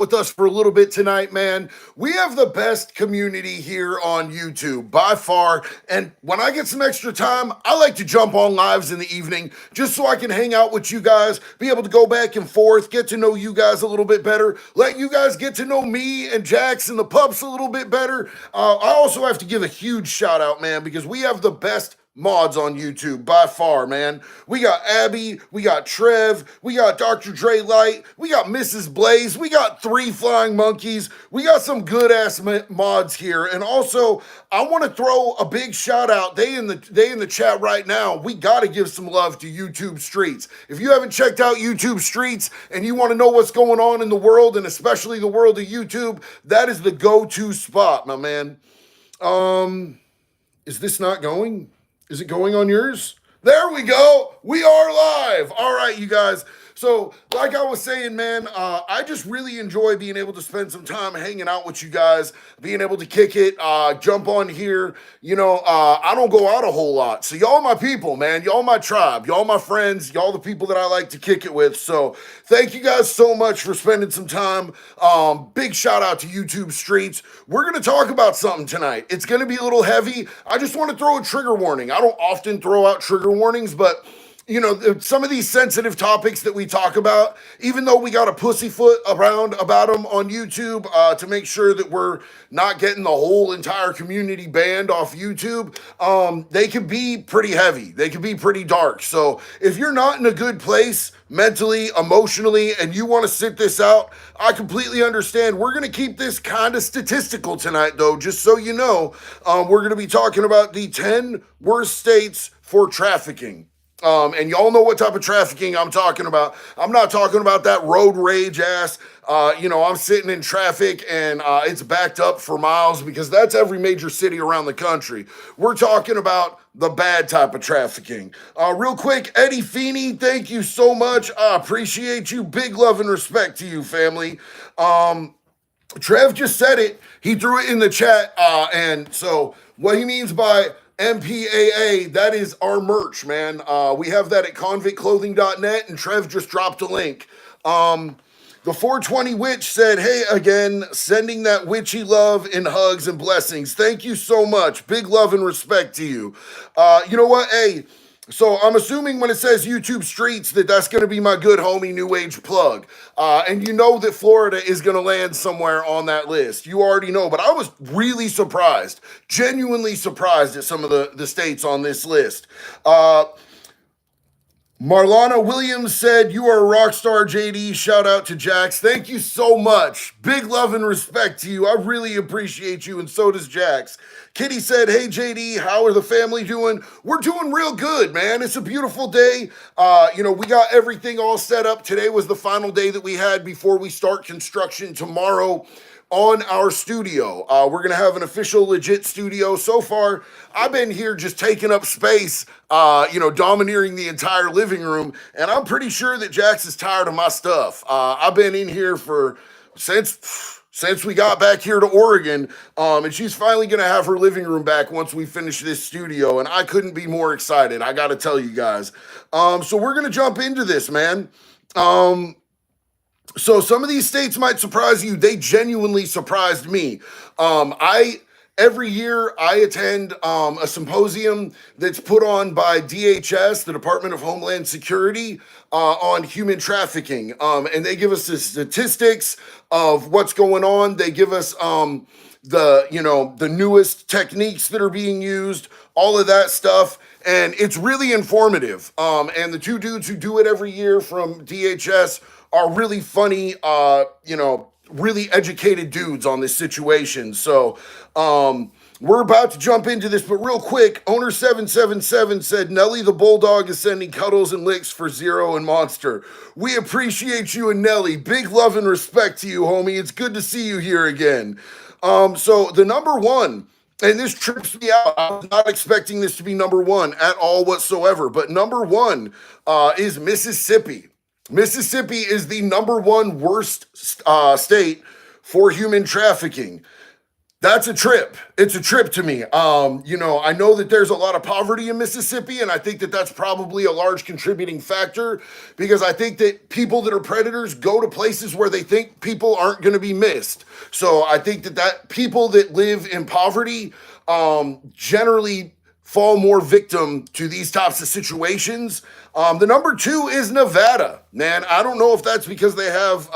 with us for a little bit tonight, man. We have the best community here on YouTube by far. And when I get some extra time, I like to jump on lives in the evening just so I can hang out with you guys, be able to go back and forth, get to know you guys a little bit better, let you guys get to know me and Jax and the pups a little bit better. I also have to give a huge shout out, man, because we have the best mods on YouTube by far, man. We got Abby, we got Trev, we got Dr. Dre Light, we got Mrs. Blaze, we got Three Flying Monkeys, we got some good ass mods here. And also, I want to throw a big shout out. They in the chat right now. We got to give some love to YouTube Streets. If you haven't checked out YouTube Streets and you want to know what's going on in the world and especially the world of YouTube, that is the go-to spot, my man. Is this not going? Is it going on yours? There we go. We are live. All right, you guys. So, like I was saying, man, I just really enjoy being able to spend some time hanging out with you guys, being able to kick it, jump on here. I don't go out a whole lot. So, y'all my people, man. Y'all my tribe. Y'all my friends. Y'all the people that I like to kick it with. So, thank you guys so much for spending some time. Big shout out to YouTube Streets. We're going to talk about something tonight. It's going to be a little heavy. I just want to throw a trigger warning. I don't often throw out trigger warnings, but some of these sensitive topics that we talk about, even though we got a pussyfoot around about them on YouTube to make sure that we're not getting the whole entire community banned off YouTube, they can be pretty heavy. They can be pretty dark. So if you're not in a good place mentally, emotionally, and you want to sit this out, I completely understand. We're going to keep this kind of statistical tonight, though, just so you know. We're going to be talking about the 10 worst states for trafficking. And y'all know what type of trafficking I'm talking about. I'm not talking about that road rage ass, I'm sitting in traffic and it's backed up for miles, because that's every major city around the country. We're talking about the bad type of trafficking. Real quick, Eddie Feeney, thank you so much. I appreciate you. Big love and respect to you, family. Trev just said it. He threw it in the chat. And so what he means by MPAA, that is our merch, man. We have that at convictclothing.net, and Trev just dropped a link. The 420 Witch said, hey, again, sending that witchy love and hugs and blessings. Thank you so much. Big love and respect to you. You know what? Hey, so I'm assuming when it says YouTube Streets that that's going to be my good homie New Age plug. And you know that Florida is going to land somewhere on that list. You already know, but I was really surprised, genuinely surprised at some of the states on this list. Marlana Williams said, you are a rock star, JD. Shout out to Jax. Thank you so much. Big love and respect to you. I really appreciate you, and so does Jax. Kitty said, hey, JD, how are the family doing? We're doing real good, man. It's a beautiful day. We got everything all set up. Today was the final day that we had before we start construction tomorrow on our studio. We're going to have an official legit studio. So far, I've been here just taking up space, domineering the entire living room. And I'm pretty sure that Jax is tired of my stuff. I've been in here since we got back here to Oregon, and she's finally going to have her living room back once we finish this studio, and I couldn't be more excited, I got to tell you guys. So we're going to jump into this, man. So some of these states might surprise you. They genuinely surprised me. Every year I attend a symposium that's put on by DHS, the Department of Homeland Security, on human trafficking. And they give us the statistics of what's going on. They give us the newest techniques that are being used, all of that stuff. And it's really informative. And the two dudes who do it every year from DHS are really funny, really educated dudes on this situation. So we're about to jump into this, but real quick, Owner777 said, Nelly the Bulldog is sending cuddles and licks for Zero and Monster. We appreciate you and Nelly. Big love and respect to you, homie. It's good to see you here again. So the number one, and this trips me out. I was not expecting this to be number one at all whatsoever, but number one is Mississippi. Mississippi is the number one worst state for human trafficking. That's a trip. It's a trip to me. I know that there's a lot of poverty in Mississippi, and I think that that's probably a large contributing factor because I think that people that are predators go to places where they think people aren't going to be missed. So I think that people that live in poverty generally fall more victim to these types of situations. The number two is Nevada. Man, I don't know if that's because they have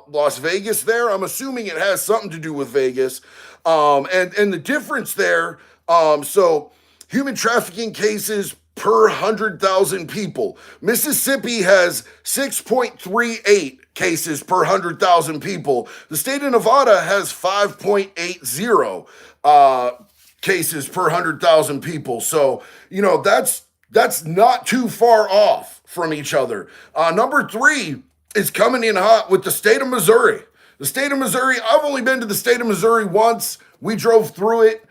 Las Vegas there. I'm assuming it has something to do with Vegas. And the difference there, so human trafficking cases per 100,000 people. Mississippi has 6.38 cases per 100,000 people. The state of Nevada has 5.80 cases per 100,000 people. So, that's not too far off from each other. Number three is coming in hot with the state of Missouri. The state of Missouri, I've only been to the state of Missouri once. We drove through it.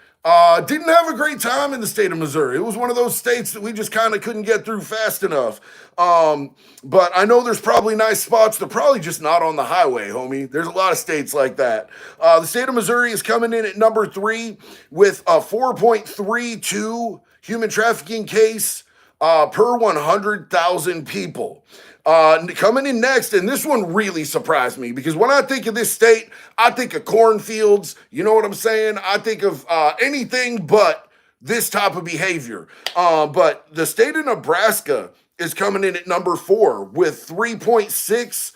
Didn't have a great time in the state of Missouri. It was one of those states that we just kind of couldn't get through fast enough. But I know there's probably nice spots. They're probably just not on the highway, homie. There's a lot of states like that. The state of Missouri is coming in at number three with a 4.32 human trafficking case per 100,000 people. Coming in next, and this one really surprised me because when I think of this state, I think of cornfields. You know what I'm saying? I think of anything but this type of behavior. But the state of Nebraska is coming in at number four with 3.6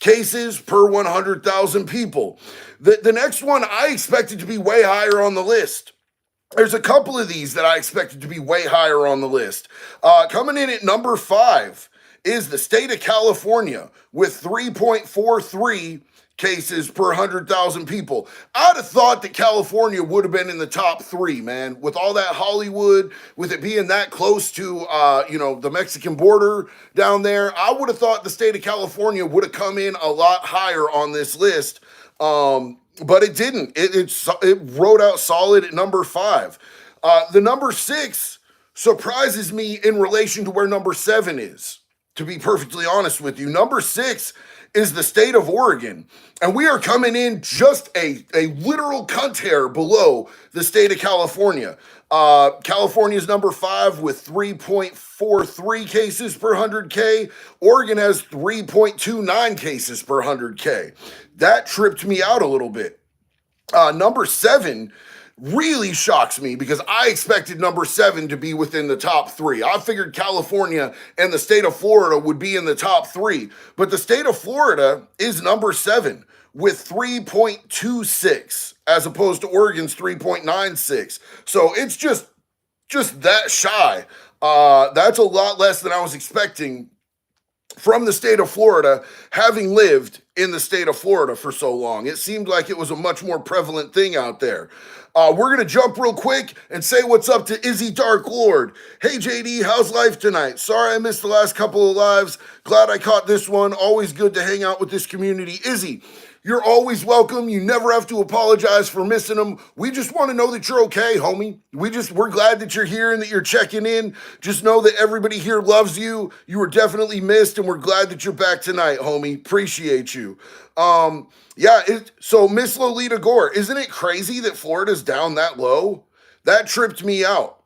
cases per 100,000 people. The next one I expected to be way higher on the list. There's a couple of these that I expected to be way higher on the list. Coming in at number five is the state of California with 3.43 cases per 100,000 people. I'd have thought that California would have been in the top three, man. With all that Hollywood, with it being that close to, the Mexican border down there, I would have thought the state of California would have come in a lot higher on this list. But it didn't. It wrote out solid at number five. The number six surprises me in relation to where number seven is. To be perfectly honest with you, number six is the state of Oregon. And we are coming in just a literal cunt hair below the state of California. California is number five with 3.43 cases per 100K. Oregon has 3.29 cases per 100K. That tripped me out a little bit. Number seven really shocks me because I expected number seven to be within the top three. I figured California and the state of Florida would be in the top three, but the state of Florida is number seven with 3.26 as opposed to Oregon's 3.96. So it's just that shy. That's a lot less than I was expecting from the state of Florida, having lived in the state of Florida for so long. It seemed like it was a much more prevalent thing out there. We're going to jump real quick and say what's up to Izzy Dark Lord. Hey, JD, how's life tonight? Sorry I missed the last couple of lives. Glad I caught this one. Always good to hang out with this community. Izzy, you're always welcome. You never have to apologize for missing them. We just want to know that you're okay, homie. We're glad that you're here and that you're checking in. Just know that everybody here loves you. You were definitely missed, and we're glad that you're back tonight, homie. Appreciate you. So Miss Lolita Gore, isn't it crazy that Florida's down that low? That tripped me out.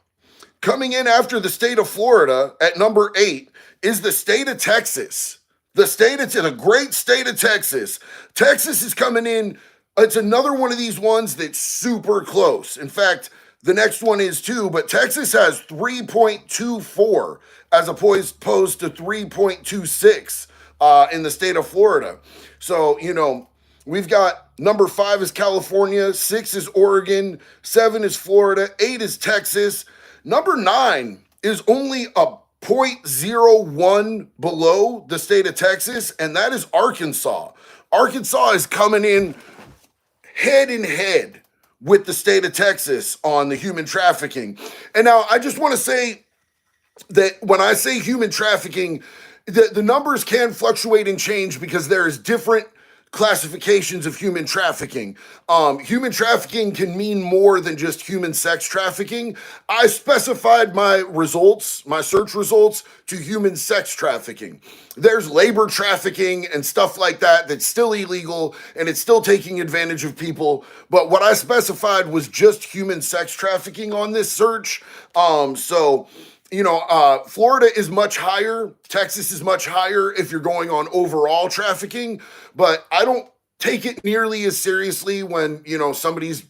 Coming in after the state of Florida at number 8 is the state of Texas. The great state of Texas. Texas is coming in. It's another one of these ones that's super close. In fact, the next one is too, but Texas has 3.24 as opposed to 3.26 in the state of Florida. So, we've got number 5 is California, 6 is Oregon, 7 is Florida, 8 is Texas. Number 9 is only a 0.01 below the state of Texas, and that is Arkansas. Arkansas is coming in head with the state of Texas on the human trafficking. And now I just want to say that when I say human trafficking, the numbers can fluctuate and change because there is different classifications of human trafficking. Human trafficking can mean more than just human sex trafficking. I specified my results, my search results, to human sex trafficking. There's labor trafficking and stuff like that that's still illegal and it's still taking advantage of people. But what I specified was just human sex trafficking on this search. Florida is much higher. Texas is much higher if you're going on overall trafficking, but I don't take it nearly as seriously when, somebody's,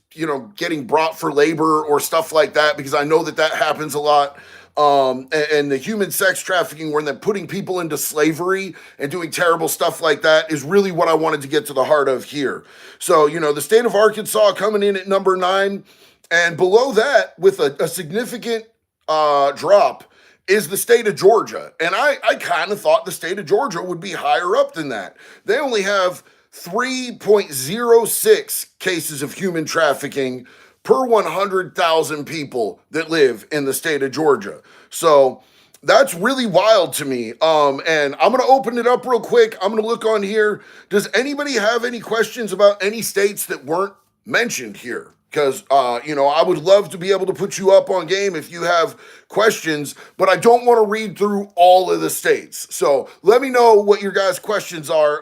getting brought for labor or stuff like that, because I know that happens a lot. And the human sex trafficking, where they're putting people into slavery and doing terrible stuff like that, is really what I wanted to get to the heart of here. So, the state of Arkansas coming in at number 9, and below that with a significant drop is the state of Georgia. And I kind of thought the state of Georgia would be higher up than that. They only have 3.06 cases of human trafficking per 100,000 people that live in the state of Georgia. So that's really wild to me. And I'm going to open it up real quick. I'm going to look on here. Does anybody have any questions about any states that weren't mentioned here? Because, I would love to be able to put you up on game if you have questions, but I don't want to read through all of the states. So let me know what your guys' questions are.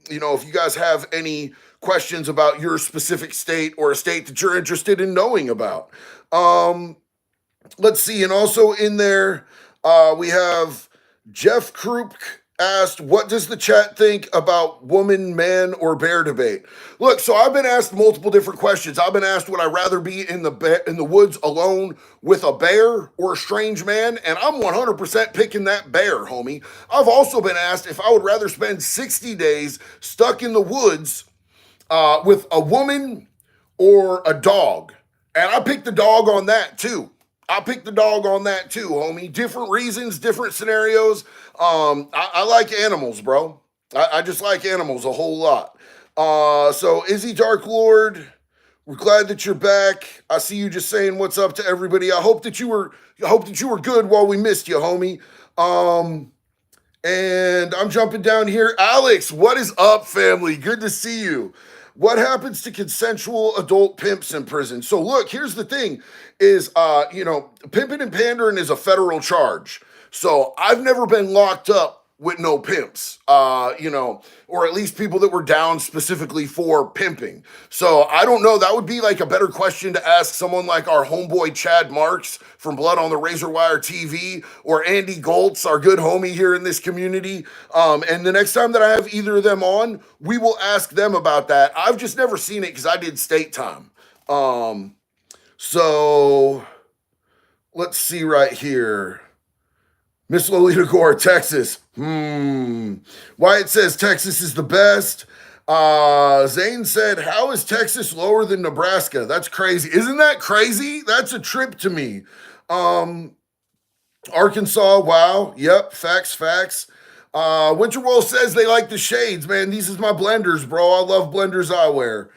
If you guys have any questions about your specific state or a state that you're interested in knowing about. Let's see. And also in there, we have Jeff Krupp asked, what does the chat think about woman, man, or bear debate? Look, so I've been asked multiple different questions. I've been asked, would I rather be in the woods alone with a bear or a strange man? And I'm 100% picking that bear, homie. I've also been asked if I would rather spend 60 days stuck in the woods with a woman or a dog. And I picked the dog on that too. Homie. Different reasons, different scenarios. I like animals, bro. I just like animals a whole lot. So Izzy Dark Lord, we're glad that you're back. I see you just saying what's up to everybody. I hope that you were good while we missed you, homie. And I'm jumping down here. Alex, what is up, family? Good to see you. What happens to consensual adult pimps in prison? So look, here's the thing is, pimping and pandering is a federal charge. So I've never been locked up with no pimps, or at least people that were down specifically for pimping. So I don't know. That would be like a better question to ask someone like our homeboy Chad Marks from Blood on the Razor Wire TV, or Andy Goltz, our good homie here in this community. And the next time that I have either of them on, we will ask them about that. I've just never seen it because I did state time. So let's see right here. Miss Lolita Gore, Texas. Wyatt says Texas is the best. Zane said, how is Texas lower than Nebraska? That's crazy. Isn't that crazy? That's a trip to me. Arkansas, wow. Yep, facts. Winterwolf says they like the shades, man. These is my blenders, bro. I love blenders I wear.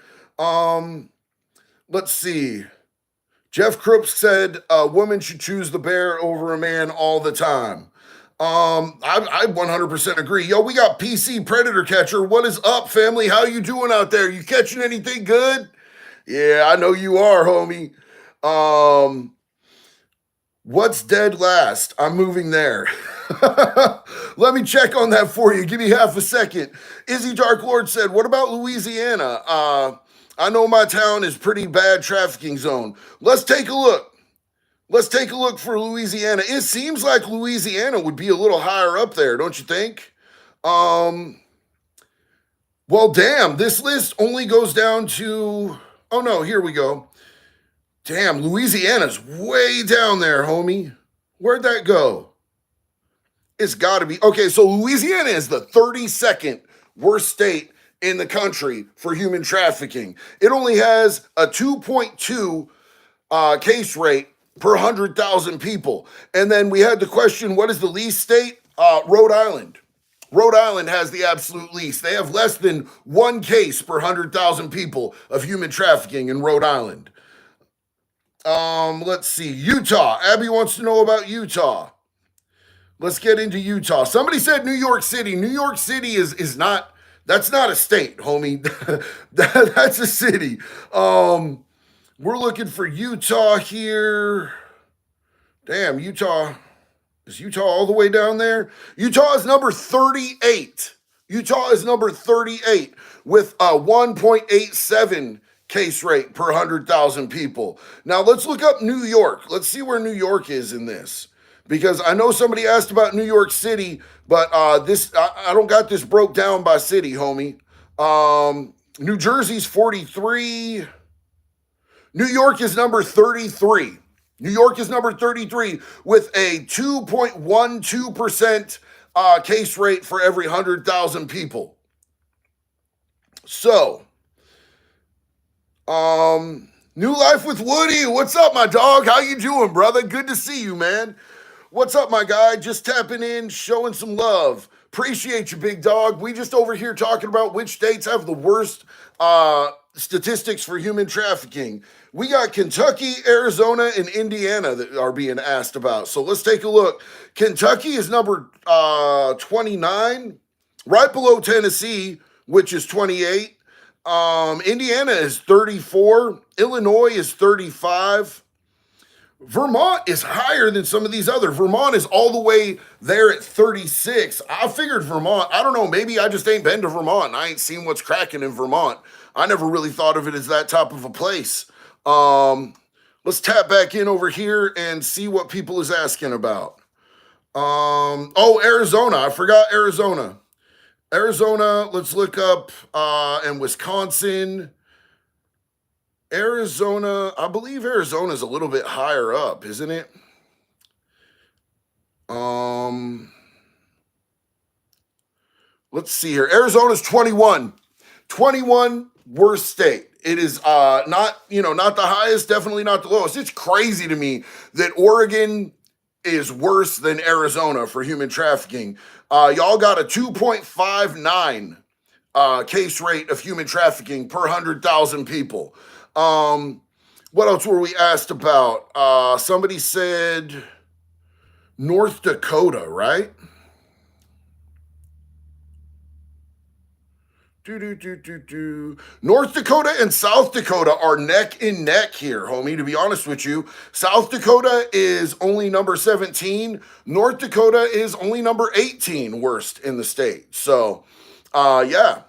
Let's see. Jeff Krupp said a woman should choose the bear over a man all the time. I 100% agree. Yo, we got PC Predator Catcher. What is up, family? How you doing out there? You catching anything good? Yeah, I know you are, homie. What's dead last? I'm moving there. Let me check on that for you. Give me half a second. Izzy Dark Lord said, what about Louisiana? I know my town is pretty bad trafficking zone. Let's take a look. Let's take a look for Louisiana. It seems like Louisiana would be a little higher up there, don't you think? Well, damn, this list only goes down to, oh no, here we go. Damn, Louisiana's way down there, homie. Where'd that go? It's got to be. Okay, so Louisiana is the 32nd worst state in the country for human trafficking. It only has a 2.2 case rate per 100,000 people. And then we had the question, what is the least state? Rhode Island. Rhode Island has the absolute least. They have less than 1 case per 100,000 people of human trafficking in Rhode Island. Let's see. Utah. Abby wants to know about Utah. Let's get into Utah. Somebody said New York City. New York City is not That's not a state, homie. That's a city. We're looking for Utah here. Damn, Utah. Is Utah all the way down there? Utah is number 38. Utah is number 38 with a 1.87 case rate per 100,000 people. Now let's look up New York. Let's see where New York is in this. Because I know somebody asked about New York City, but I don't got this broke down by city, homie. New Jersey's 43. New York is number 33. New York is number 33 with a 2.12% case rate for every 100,000 people. So, New Life with Woody. What's up, my dog? How you doing, brother? Good to see you, man. What's up, my guy? Just tapping in, showing some love. Appreciate you, big dog. We just over here talking about which states have the worst statistics for human trafficking. We got Kentucky, Arizona, and Indiana that are being asked about. So let's take a look. Kentucky is number 29, right below Tennessee, which is 28. Indiana is 34. Illinois is 35. Vermont is higher than some of these other. Vermont is all the way there at 36. I figured Vermont, I don't know, maybe I just ain't been to Vermont and I ain't seen what's cracking in Vermont. I never really thought of it as that type of a place. Let's tap back in over here and see what people is asking about. Arizona. I forgot Arizona. Arizona, let's look up, and Wisconsin. Arizona, I believe Arizona is a little bit higher up, isn't it? Let's see here. Arizona's 21. 21, worst state. It is not the highest, definitely not the lowest. It's crazy to me that Oregon is worse than Arizona for human trafficking. Y'all got a 2.59 case rate of human trafficking per 100,000 people. What else were we asked about? Somebody said North Dakota, right? North Dakota and South Dakota are neck and neck here, homie, to be honest with you. South Dakota is only number 17. North Dakota is only number 18 worst in the state. So, yeah.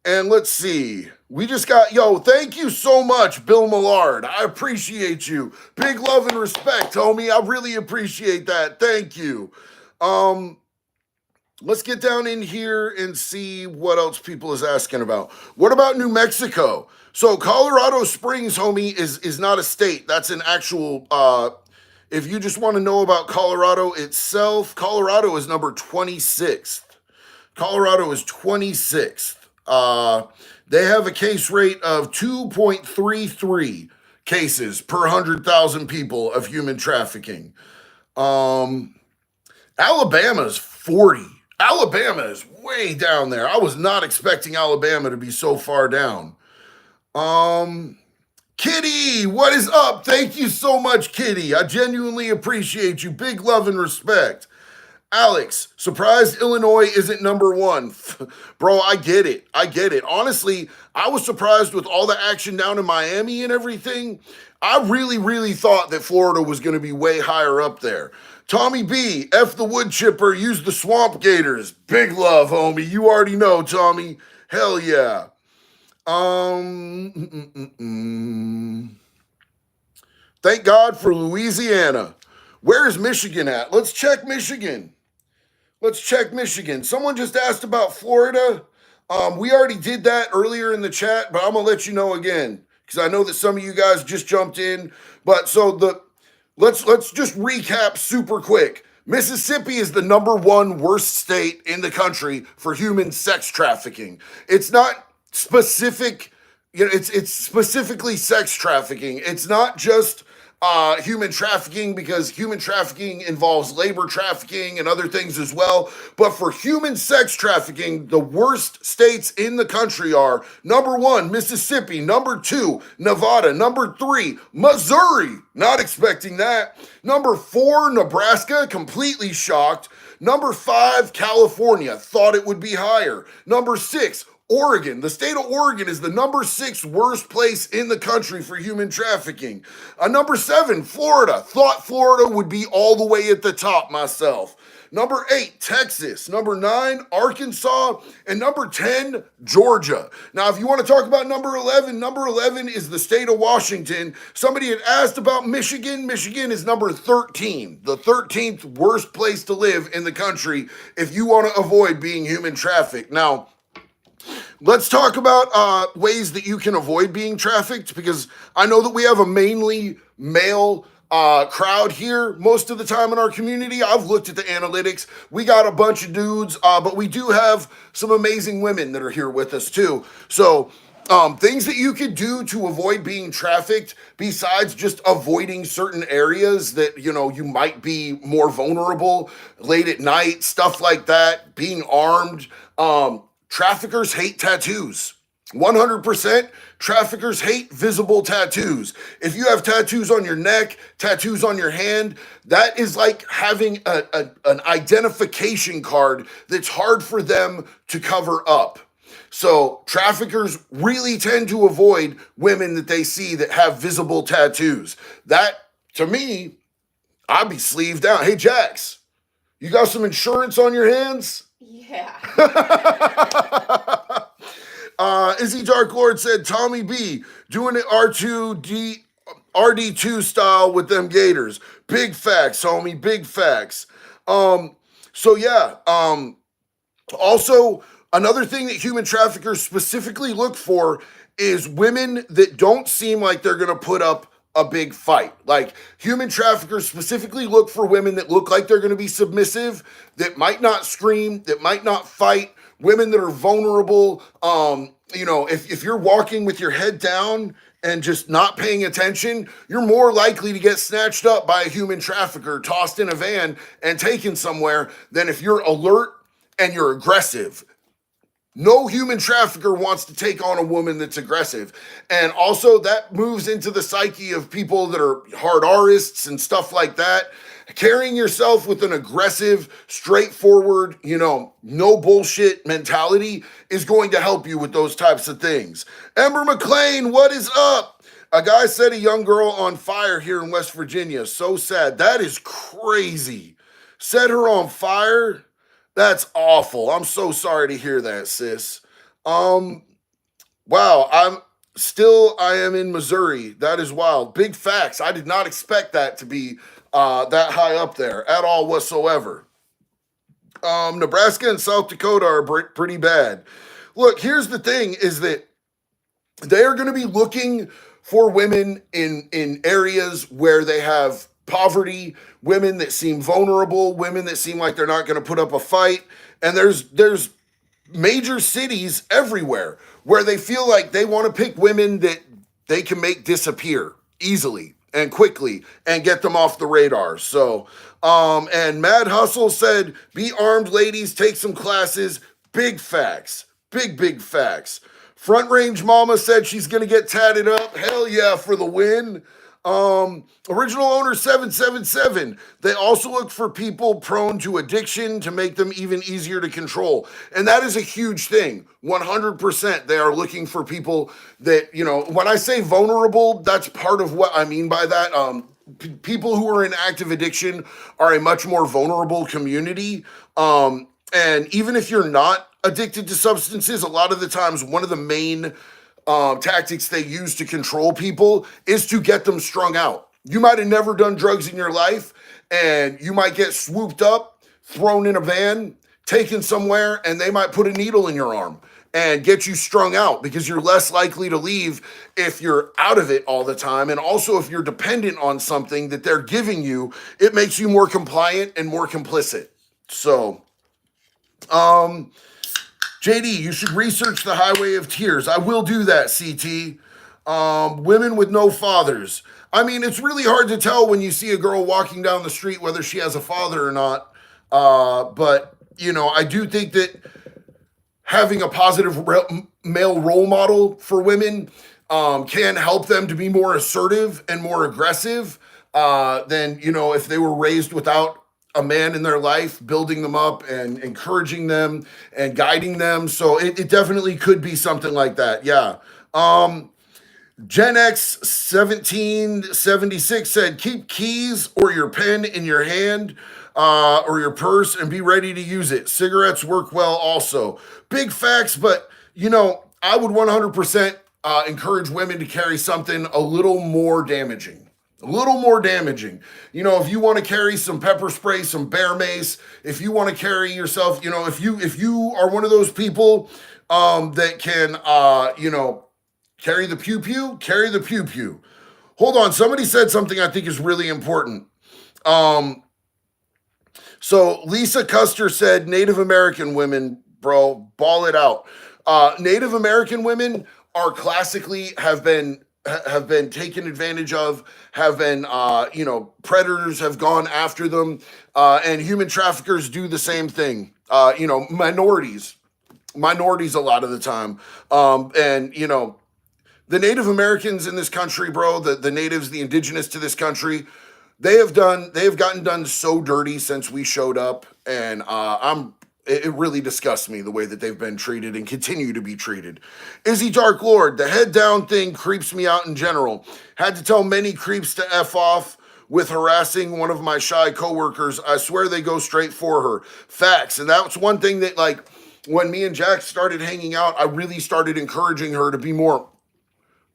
And let's see. We just got, thank you so much, Bill Millard. I appreciate you. Big love and respect, homie. I really appreciate that. Thank you. Let's get down in here and see what else people is asking about. What about New Mexico? So Colorado Springs, homie, is not a state. That's an actual, if you just want to know about Colorado itself, Colorado is number 26th. Colorado is 26th. They have a case rate of 2.33 cases per 100,000 people of human trafficking. Alabama's 40. Alabama is way down there. I was not expecting Alabama to be so far down. Kitty, what is up? Thank you so much, Kitty. I genuinely appreciate you. Big love and respect. Alex, surprised Illinois isn't number one. Bro, I get it. Honestly, I was surprised with all the action down in Miami and everything. I really, really thought that Florida was going to be way higher up there. Tommy B, F the wood chipper, use the swamp gators. Big love, homie. You already know, Tommy. Hell yeah. Thank God for Louisiana. Where is Michigan at? Let's check Michigan. Someone just asked about Florida. We already did that earlier in the chat, but I'm going to let you know again because I know that some of you guys just jumped in. But let's just recap super quick. Mississippi is the number one worst state in the country for human sex trafficking. It's not specific, it's specifically sex trafficking. It's not just human trafficking because human trafficking involves labor trafficking and other things as well. But for human sex trafficking, the worst states in the country are number 1, Mississippi, number 2, Nevada, number 3, Missouri. Not expecting that. Number 4, Nebraska, completely shocked. Number 5, California. Thought it would be higher. Number 6, Oregon. The state of Oregon is the number 6 worst place in the country for human trafficking. Number 7, Florida. Thought Florida would be all the way at the top myself. Number 8, Texas. Number 9, Arkansas. And number 10, Georgia. Now, if you want to talk about number 11 is the state of Washington. Somebody had asked about Michigan. Michigan is number 13, the 13th worst place to live in the country if you want to avoid being human trafficked. Now, let's talk about ways that you can avoid being trafficked, because I know that we have a mainly male crowd here most of the time in our community. I've looked at the analytics. We got a bunch of dudes, but we do have some amazing women that are here with us too. So things that you could do to avoid being trafficked, besides just avoiding certain areas that, you know, you might be more vulnerable late at night, stuff like that, being armed. Traffickers hate tattoos. 100%. Traffickers hate visible tattoos. If you have tattoos on your neck, tattoos on your hand, that is like having an identification card that's hard for them to cover up. So traffickers really tend to avoid women that they see that have visible tattoos. That, to me, I'd be sleeved down. Hey, Jax, you got some insurance on your hands? Yeah. Izzy Dark Lord said, Tommy B, doing it RD2 style with them gators. Big facts, homie, big facts. So yeah, also, another thing that human traffickers specifically look for is women that don't seem like they're going to put up a big fight. Like, human traffickers specifically look for women that look like they're going to be submissive, that might not scream, that might not fight, women that are vulnerable. You know, if you're walking with your head down and just not paying attention, you're more likely to get snatched up by a human trafficker, tossed in a van and taken somewhere, than if you're alert and you're aggressive. No human trafficker wants to take on a woman that's aggressive. And also that moves into the psyche of people that are hard Rists and stuff like that. Carrying yourself with an aggressive, straightforward, you know, no bullshit mentality is going to help you with those types of things. Ember McLean, what is up? A guy set a young girl on fire here in West Virginia. So sad. That is crazy. Set her on fire? That's awful. I'm so sorry to hear that, sis. Wow, I am in Missouri. That is wild. Big facts. I did not expect that to be that high up there at all whatsoever. Nebraska and South Dakota are pretty bad. Look, here's the thing, is that they are going to be looking for women in areas where they have poverty, women that seem vulnerable, women that seem like they're not going to put up a fight. And there's major cities everywhere where they feel like they want to pick women that they can make disappear easily and quickly and get them off the radar. So, and Mad Hustle said, be armed, ladies, take some classes. Big facts. Big facts. Front Range Mama said she's going to get tatted up. Hell yeah, for the win. Original owner 777. They also look for people prone to addiction to make them even easier to control. And that is a huge thing. 100%. They are looking for people that, you know, when I say vulnerable, that's part of what I mean by that. People who are in active addiction are a much more vulnerable community. And even if you're not addicted to substances, a lot of the times one of the main tactics they use to control people is to get them strung out. You might have never done drugs in your life, and you might get swooped up, thrown in a van, taken somewhere, and they might put a needle in your arm and get you strung out, because you're less likely to leave if you're out of it all the time. And also, if you're dependent on something that they're giving you, it makes you more compliant and more complicit. So, JD, you should research the Highway of Tears. I will do that, CT. Women with no fathers. I mean, it's really hard to tell when you see a girl walking down the street whether she has a father or not. But, you know, I do think that having a positive male role model for women can help them to be more assertive and more aggressive than, you know, if they were raised without a man in their life, building them up and encouraging them and guiding them. So it definitely could be something like that. Yeah. Gen X 1776 said, keep keys or your pen in your hand or your purse and be ready to use it. Cigarettes work well also. Big facts, but I would 100% encourage women to carry something a little more damaging. A little more damaging. If you want to carry some pepper spray, some bear mace, if you want to carry yourself, if you are one of those people that can, carry the pew pew, carry the pew pew. Hold on, somebody said something I think is really important. So Lisa Custer said, Native American women, bro, ball it out. Native American women are classically have been taken advantage of, have been, predators have gone after them, and human traffickers do the same thing. Minorities a lot of the time. The Native Americans in this country, bro, the natives, the indigenous to this country, they have gotten done so dirty since we showed up, and it really disgusts me the way that they've been treated and continue to be treated. Izzy Dark Lord, the head down thing creeps me out in general. Had to tell many creeps to F off with harassing one of my shy coworkers. I swear they go straight for her. Facts. And that's one thing that, like, when me and Jack started hanging out, I really started encouraging her to be more,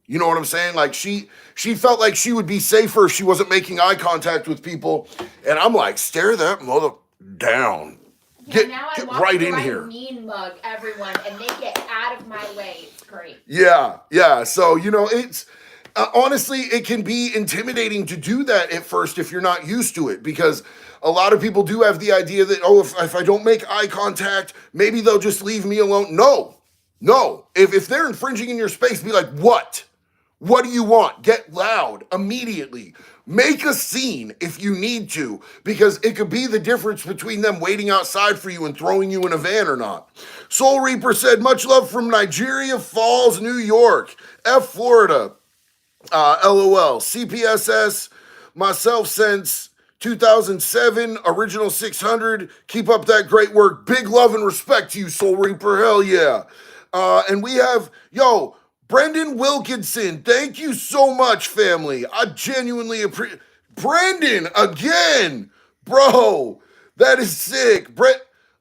you know what I'm saying? Like, she felt like she would be safer if she wasn't making eye contact with people. And I'm like, stare that mother down. Yeah, get right in here. Mean mug everyone, and they get out of my way. It's great. Yeah. So it's honestly, it can be intimidating to do that at first if you're not used to it, because a lot of people do have the idea that if I don't make eye contact, maybe they'll just leave me alone. No. If they're infringing in your space, be like, what? What do you want? Get loud immediately. Make a scene if you need to, because it could be the difference between them waiting outside for you and throwing you in a van or not. Soul Reaper said, much love from Nigeria Falls, New York. F Florida. LOL. CPSS. Myself since 2007. Original 600. Keep up that great work. Big love and respect to you, Soul Reaper. Hell yeah. And we have, Brendan Wilkinson, thank you so much, family. I genuinely appreciate. Brendan, again, bro, that is sick.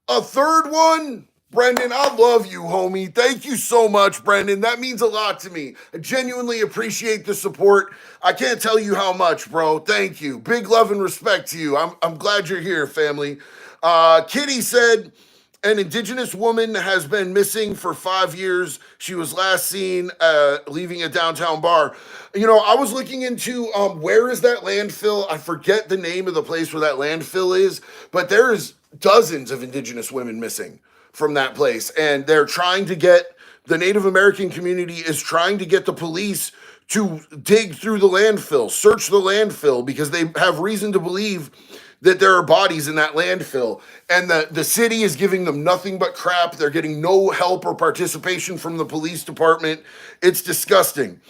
A third one? Brendan, I love you, homie. Thank you so much, Brendan. That means a lot to me. I genuinely appreciate the support. I can't tell you how much, bro. Thank you. Big love and respect to you. I'm glad you're here, family. Kitty said, an indigenous woman has been missing for 5 years. She was last seen leaving a downtown bar. I was looking into where is that landfill? I forget the name of the place where that landfill is, but there's dozens of indigenous women missing from that place. And they're trying to get, the Native American community is trying to get the police to dig through the landfill, search the landfill, because they have reason to believe that there are bodies in that landfill, and the city is giving them nothing but crap. They're getting no help or participation from the police department. It's disgusting.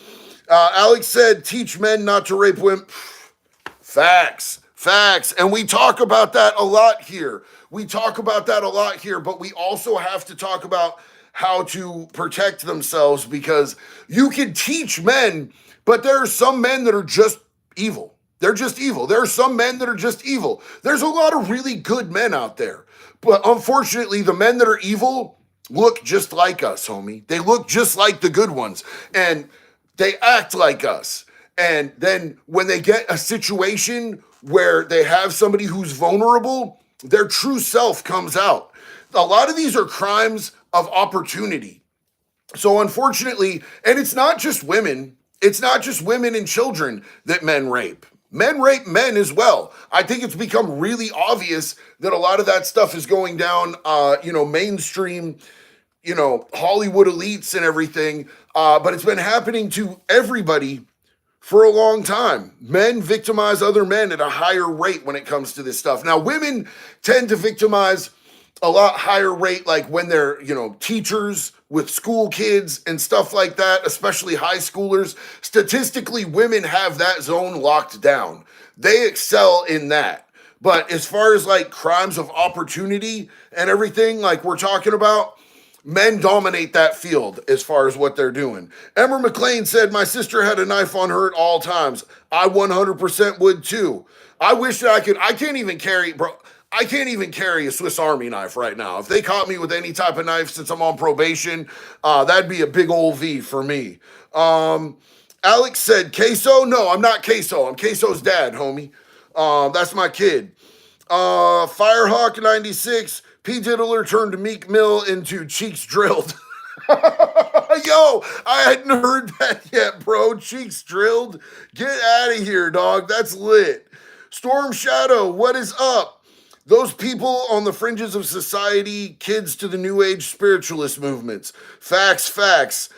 Alex said, teach men not to rape women. Facts. And we talk about that a lot here. But we also have to talk about how to protect themselves, because you can teach men, but there are some men that are just evil. They're just evil. There are some men that are just evil. There's a lot of really good men out there. But unfortunately, the men that are evil look just like us, homie. They look just like the good ones. And they act like us. And then when they get a situation where they have somebody who's vulnerable, their true self comes out. A lot of these are crimes of opportunity. So unfortunately, and it's not just women. It's not just women and children that men rape. Men rape men as well. I think it's become really obvious that a lot of that stuff is going down, mainstream, Hollywood elites and everything. But it's been happening to everybody for a long time. Men victimize other men at a higher rate when it comes to this stuff. Now, women tend to victimize a lot higher rate, like when they're, teachers with school kids and stuff like that, especially high schoolers. Statistically, women have that zone locked down. They excel in that. But as far as like crimes of opportunity and everything, like we're talking about, men dominate that field as far as what they're doing. Emma McLean said, my sister had a knife on her at all times. I 100% would too. I wish that I can't even carry, bro. I can't even carry a Swiss Army knife right now. If they caught me with any type of knife since I'm on probation, that'd be a big old V for me. Alex said, queso? No, I'm not queso. I'm queso's dad, homie. That's my kid. Firehawk 96, P. Diddler turned Meek Mill into Cheeks Drilled. Yo, I hadn't heard that yet, bro. Cheeks Drilled. Get out of here, dog. That's lit. Storm Shadow, what is up? Those people on the fringes of society, kids to the new age spiritualist movements. Facts.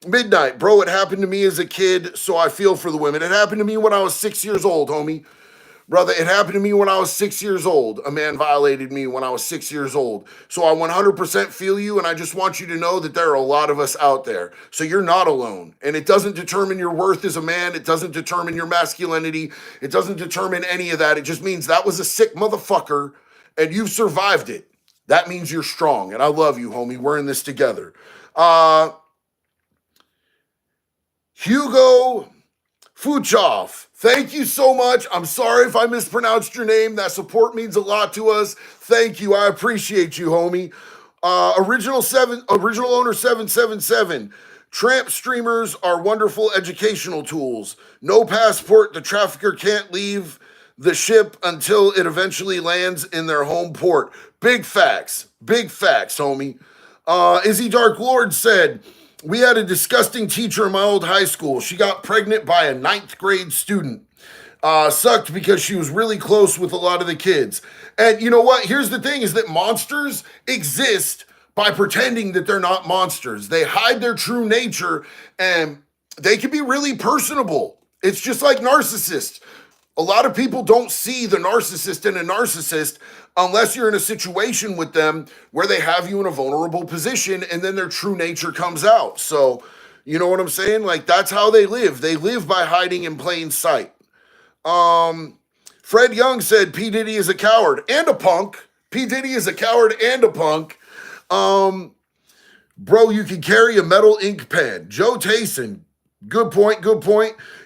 Midnight, bro, it happened to me as a kid, so I feel for the women. It happened to me when I was 6 years old, homie. Brother, it happened to me when I was 6 years old. A man violated me when I was 6 years old. So I 100% feel you, and I just want you to know that there are a lot of us out there. So you're not alone. And it doesn't determine your worth as a man. It doesn't determine your masculinity. It doesn't determine any of that. It just means that was a sick motherfucker, and you've survived it. That means you're strong, and I love you, homie. We're in this together. Hugo Fuchov, thank you so much. I'm sorry if I mispronounced your name. That support means a lot to us. Thank you. I appreciate you, homie. Original owner 777. Tramp streamers are wonderful educational tools. No passport, the trafficker can't leave the ship until it eventually lands in their home port. Big facts, homie. Izzy Dark Lord said, we had a disgusting teacher in my old high school. She got pregnant by a 9th grade student. Sucked because she was really close with a lot of the kids. And you know what? Here's the thing is that monsters exist by pretending that they're not monsters. They hide their true nature and they can be really personable. It's just like narcissists. A lot of people don't see the narcissist in a narcissist unless you're in a situation with them where they have you in a vulnerable position and then their true nature comes out. So, you know what I'm saying? Like, that's how they live. They live by hiding in plain sight. Fred Young said P. Diddy is a coward and a punk. P. Diddy is a coward and a punk. Bro, you can carry a metal ink pen. Joe Tayson, good point.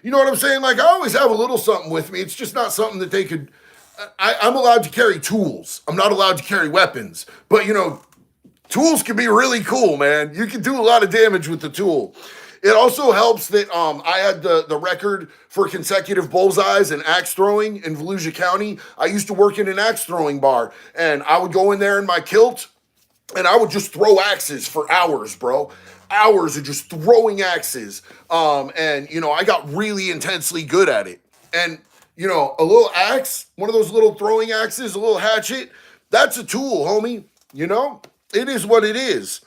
You know what I'm saying? Like, I always have a little something with me. It's just not something that they could... I'm allowed to carry tools. I'm not allowed to carry weapons. But, you know, tools can be really cool, man. You can do a lot of damage with the tool. It also helps that I had the record for consecutive bullseyes and axe throwing in Volusia County. I used to work in an axe throwing bar, and I would go in there in my kilt, and I would just throw axes for hours, bro. Hours of just throwing axes. And, you know, I got really intensely good at it. And, you know, a little axe, one of those little throwing axes, a little hatchet, that's a tool, homie. You know, it is what it is.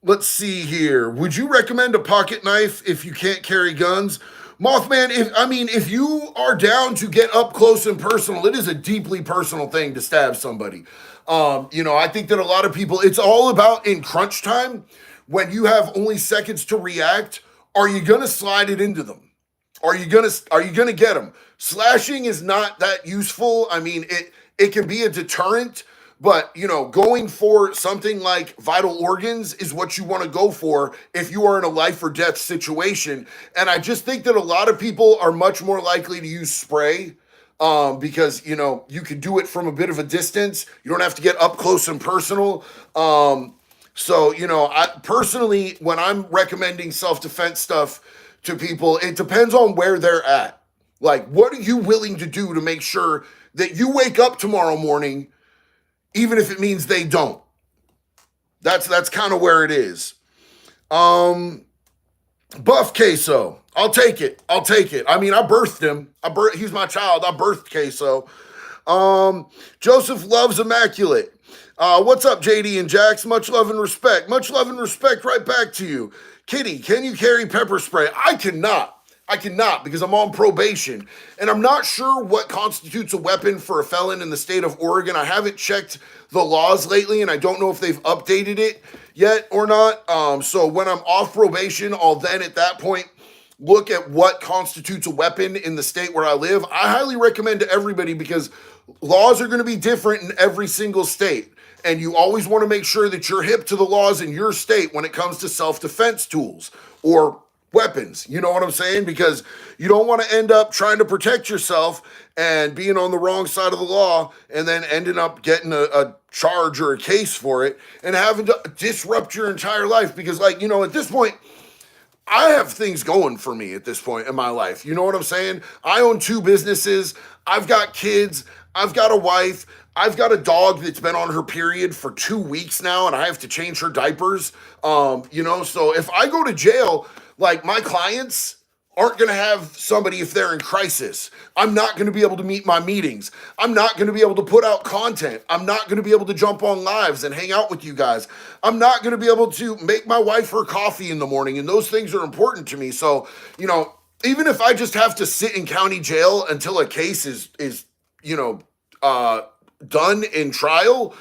Let's see here. Would you recommend a pocket knife if you can't carry guns? Mothman, if you are down to get up close and personal, it is a deeply personal thing to stab somebody. You know, I think that a lot of people, it's all about in crunch time, when you have only seconds to react, are you going to slide it into them? Are you going to get them? Slashing is not that useful. I mean, it can be a deterrent, but, you know, going for something like vital organs is what you want to go for if you are in a life or death situation. And I just think that a lot of people are much more likely to use spray because, you know, you can do it from a bit of a distance. You don't have to get up close and personal. So, you know, I personally, when I'm recommending self-defense stuff to people, it depends on where they're at. Like, what are you willing to do to make sure that you wake up tomorrow morning, even if it means they don't? That's kind of where it is. Buff Queso. I'll take it. I mean, I birthed him. He's my child. I birthed Queso. Joseph Loves Immaculate. What's up, JD and Jax? Much love and respect. Much love and respect right back to you. Kitty, can you carry pepper spray? I cannot because I'm on probation. And I'm not sure what constitutes a weapon for a felon in the state of Oregon. I haven't checked the laws lately, and I don't know if they've updated it yet or not. So when I'm off probation, I'll then at that point, look at what constitutes a weapon in the state where I live, I highly recommend to everybody because laws are going to be different in every single state. And you always want to make sure that you're hip to the laws in your state when it comes to self-defense tools or weapons. You know what I'm saying? Because you don't want to end up trying to protect yourself and being on the wrong side of the law and then ending up getting a charge or a case for it and having to disrupt your entire life. Because, like, you know, at this point, I have things going for me at this point in my life. You know what I'm saying? I own 2 businesses. I've got kids. I've got a wife. I've got a dog that's been on her period for 2 weeks now, and I have to change her diapers. You know, so if I go to jail, like, my clients aren't going to have somebody if they're in crisis. I'm not going to be able to meet my meetings. I'm not going to be able to put out content. I'm not going to be able to jump on lives and hang out with you guys. I'm not going to be able to make my wife her coffee in the morning, and those things are important to me. So, you know, even if I just have to sit in county jail until a case is you know, done in trial,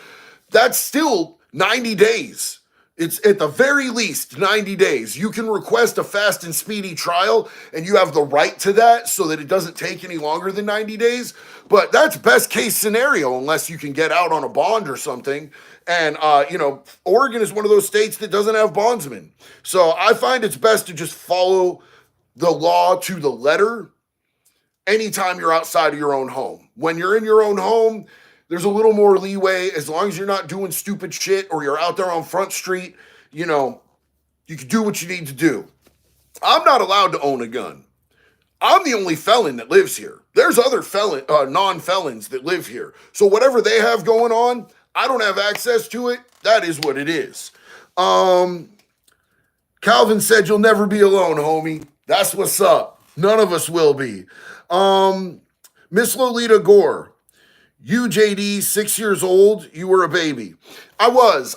that's still 90 days. It's at the very least 90 days. You can request a fast and speedy trial, and you have the right to that so that it doesn't take any longer than 90 days. But that's best case scenario unless you can get out on a bond or something. And, you know, Oregon is one of those states that doesn't have bondsmen. So I find it's best to just follow the law to the letter anytime you're outside of your own home. When you're in your own home, there's a little more leeway as long as you're not doing stupid shit or you're out there on Front Street, you know, you can do what you need to do. I'm not allowed to own a gun. I'm the only felon that lives here. There's other non-felons that live here. So whatever they have going on, I don't have access to it. That is what it is. Calvin said you'll never be alone, homie. That's what's up. None of us will be. Miss Lolita Gore. You, JD, 6 years old, you were a baby. I was.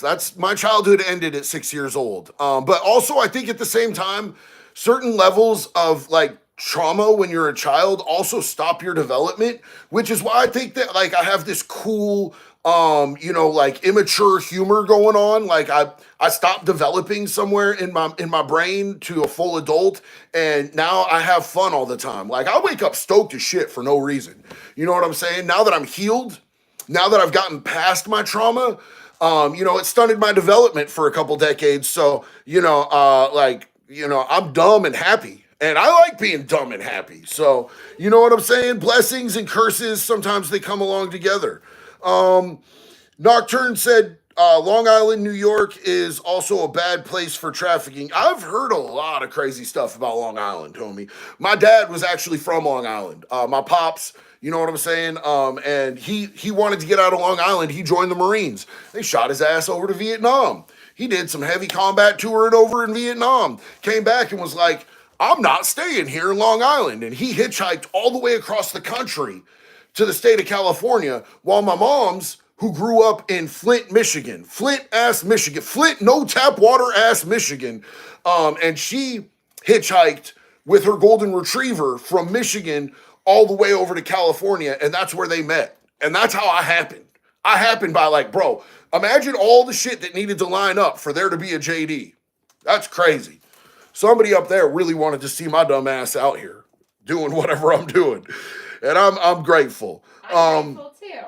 That's my childhood ended at 6 years old. But also, I think at the same time, certain levels of like trauma when you're a child also stop your development, which is why I think that like I have this cool, you know, like immature humor going on. Like I stopped developing somewhere in my brain to a full adult, and now I have fun all the time. Like I wake up stoked as shit for no reason. You know what I'm saying? Now that I'm healed, now that I've gotten past my trauma, you know, it stunted my development for a couple decades. So, you know, like, you know, I'm dumb and happy. And I like being dumb and happy. So, you know what I'm saying? Blessings and curses, sometimes they come along together. Nocturne said, Long Island, New York is also a bad place for trafficking. I've heard a lot of crazy stuff about Long Island, homie. My dad was actually from Long Island. My pops, you know what I'm saying? And he wanted to get out of Long Island. He joined the Marines. They shot his ass over to Vietnam. He did some heavy combat touring over in Vietnam. Came back and was like, I'm not staying here in Long Island. And he hitchhiked all the way across the country to the state of California, while my mom's, who grew up in Flint, Michigan, Flint, no tap water Michigan, and she hitchhiked with her golden retriever from Michigan all the way over to California, and that's where they met. And that's how I happened. I happened by like, bro, imagine all the shit that needed to line up for there to be a JD. That's crazy. Somebody up there really wanted to see my dumb ass out here doing whatever I'm doing. And I'm grateful. I'm grateful too.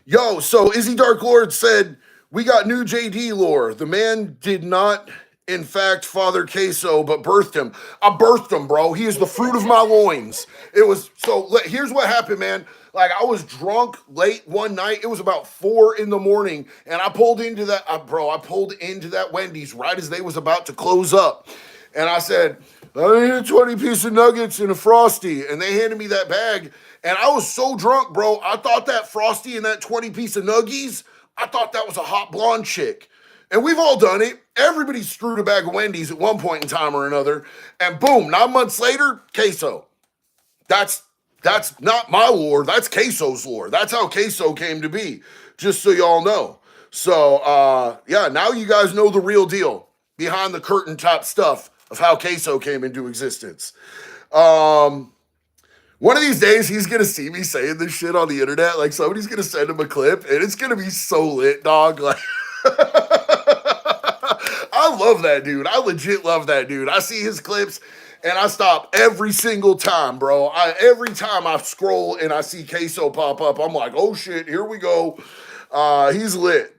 Yo, so Izzy Dark Lord said, we got new JD lore. The man did not, in fact, father Queso, but birthed him. I birthed him, bro. He is the fruit of my loins. It was, so here's what happened, man. Like, I was drunk late one night. It was about 4 a.m, and I pulled into that, I pulled into that Wendy's right as they was about to close up. And I said, I need a 20-piece of nuggets and a Frosty. And they handed me that bag. And I was so drunk, bro. I thought that Frosty and that 20-piece of nuggies, I thought that was a hot blonde chick. And we've all done it. Everybody screwed a bag of Wendy's at one point in time or another. And boom, 9 months later, queso. That's not my lore. That's queso's lore. That's how queso came to be. Just so y'all know. So, yeah, now you guys know the real deal. Behind the curtain top stuff of how queso came into existence. One of these days, he's going to see me saying this shit on the internet. Like, somebody's going to send him a clip, and it's going to be so lit, dog. Like, I I love that dude. I legit love that dude. I see his clips and I stop every single time, bro. Every time I scroll and I see Queso pop up, I'm like, oh shit, here we go. He's lit.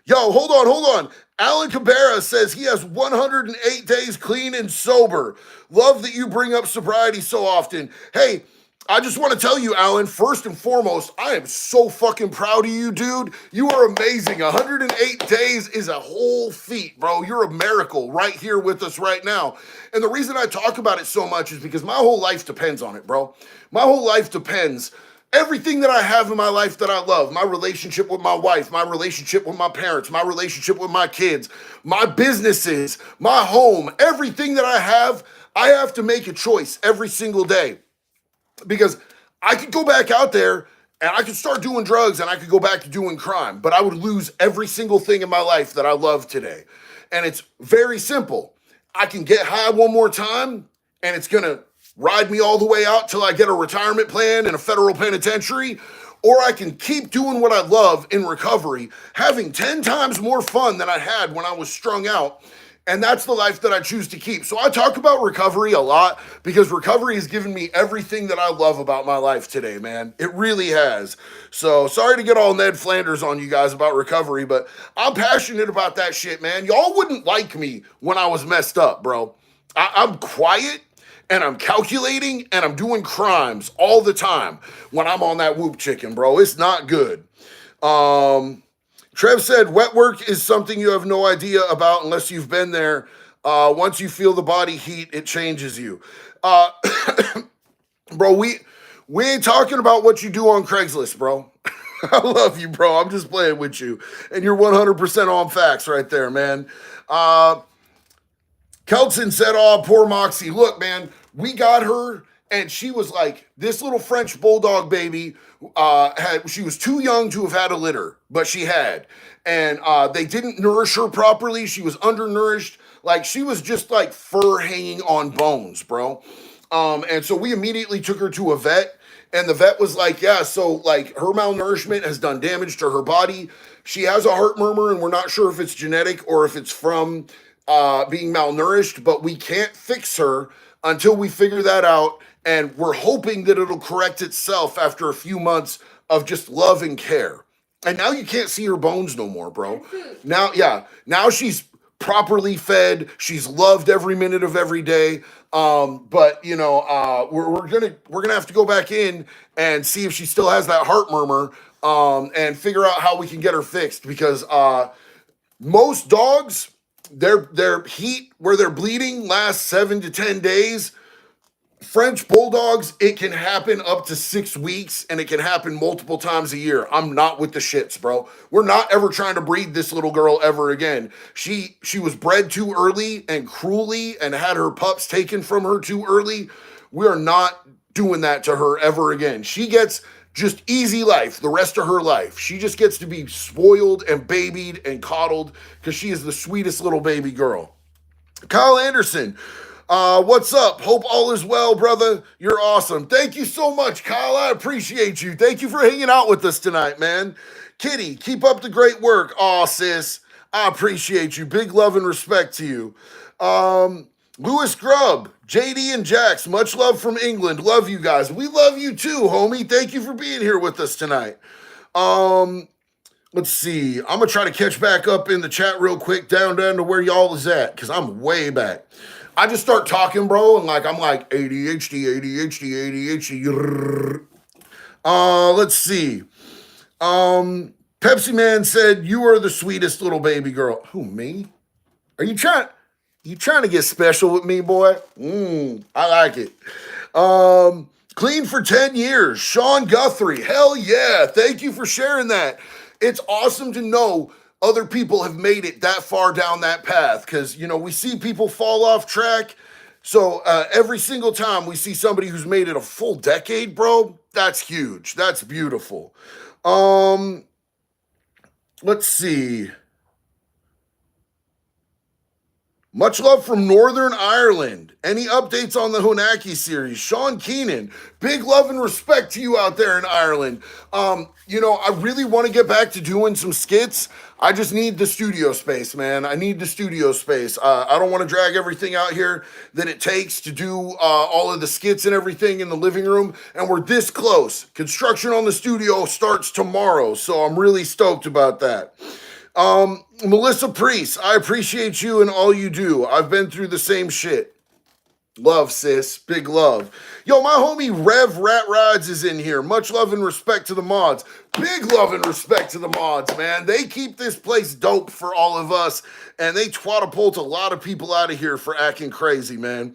Yo, hold on. Alan Cabrera says he has 108 days clean and sober. Love that you bring up sobriety so often. Hey, I just want to tell you, Alan, first and foremost, I am so fucking proud of you, dude. You are amazing. 108 days is a whole feat, bro. You're a miracle right here with us right now. And the reason I talk about it so much is because my whole life depends on it, bro. My whole life depends. Everything that I have in my life that I love, my relationship with my wife, my relationship with my parents, my relationship with my kids, my businesses, my home, everything that I have to make a choice every single day. Because I could go back out there and I could start doing drugs and I could go back to doing crime, but I would lose every single thing in my life that I love today. And it's very simple. I can get high one more time and it's gonna ride me all the way out till I get a retirement plan in a federal penitentiary, or I can keep doing what I love in recovery, having 10 times more fun than I had when I was strung out. And that's the life that I choose to keep. So I talk about recovery a lot because recovery has given me everything that I love about my life today, man. It really has. So sorry to get all Ned Flanders on you guys about recovery, but I'm passionate about that shit, man. Y'all wouldn't like me when I was messed up, bro. I'm quiet and I'm calculating and I'm doing crimes all the time when I'm on that whoop chicken, bro. It's not good. Trev said, wet work is something you have no idea about unless you've been there. Once you feel the body heat, it changes you. Bro, we ain't talking about what you do on Craigslist, bro. I love you, bro. I'm just playing with you. And you're 100% on facts right there, man. Kelton said, oh, poor Moxie. Look, man, we got her, and she was like this little French bulldog baby. She was too young to have had a litter, but she had. And they didn't nourish her properly. She was undernourished. Like, she was just like fur hanging on bones, bro. And so we immediately took her to a vet. And the vet was like, yeah, so like her malnourishment has done damage to her body. She has a heart murmur, and we're not sure if it's genetic or if it's from being malnourished, but we can't fix her until we figure that out. And we're hoping that it'll correct itself after a few months of just love and care. And now you can't see her bones no more, bro. Now she's properly fed. She's loved every minute of every day. But you know, we're gonna have to go back in and see if she still has that heart murmur, and figure out how we can get her fixed, because most dogs, their heat where they're bleeding lasts 7 to 10 days. French bulldogs, it can happen up to 6 weeks, and it can happen multiple times a year. I'm not with the shits, bro. We're not ever trying to breed this little girl ever again. She was bred too early and cruelly and had her pups taken from her too early. We are not doing that to her ever again. She gets just easy life the rest of her life. She just gets to be spoiled and babied and coddled because she is the sweetest little baby girl. Kyle Anderson, what's up? Hope all is well, brother. You're awesome. Thank you so much, Kyle. I appreciate you. Thank you for hanging out with us tonight, man. Kitty, keep up the great work. Aw, sis. I appreciate you. Big love and respect to you. Lewis Grubb, JD and Jax, much love from England. Love you guys. We love you too, homie. Thank you for being here with us tonight. Let's see. I'm going to try to catch back up in the chat real quick, down to where y'all is at, because I'm way back. I just start talking, bro, and I'm like ADHD. Let's see. Pepsi Man said, you are the sweetest little baby girl. Who, me? Are you trying to get special with me, boy? I like it. Clean for 10 years. Sean Guthrie. Hell yeah. Thank you for sharing that. It's awesome to know other people have made it that far down that path, because, you know, we see people fall off track. So every single time we see somebody who's made it a full decade, bro, that's huge. That's beautiful. Let's see. Much love from Northern Ireland. Any updates on the Hunaki series? Sean Keenan, big love and respect to you out there in Ireland. You know, I really want to get back to doing some skits. I just need the studio space, man. I need the studio space. I don't want to drag everything out here that it takes to do all of the skits and everything in the living room. And we're this close. Construction on the studio starts tomorrow, so I'm really stoked about that. Melissa Priest, I appreciate you and all you do. I've been through the same shit. Love, sis. Big love. Yo, my homie Rev Rat Rides is in here. Much love and respect to the mods. Big love and respect to the mods, man. They keep this place dope for all of us, and they twatapult a lot of people out of here for acting crazy, man.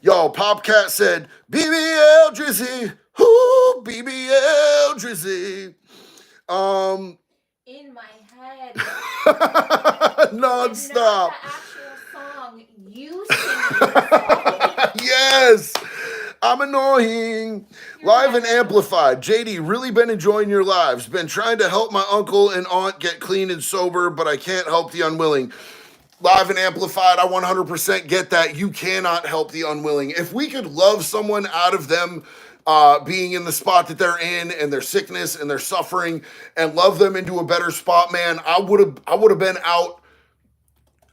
Yo, Popcat said, BBL Drizzy. Whoo, BBL Drizzy. In my head. Non-stop. Not the actual song. You sing. Yes. I'm annoying. Live and amplified. JD, really been enjoying your lives. Been trying to help my uncle and aunt get clean and sober, but I can't help the unwilling. Live and amplified, I 100% get that. You cannot help the unwilling. If we could love someone out of them being in the spot that they're in and their sickness and their suffering and love them into a better spot, man, I would have been out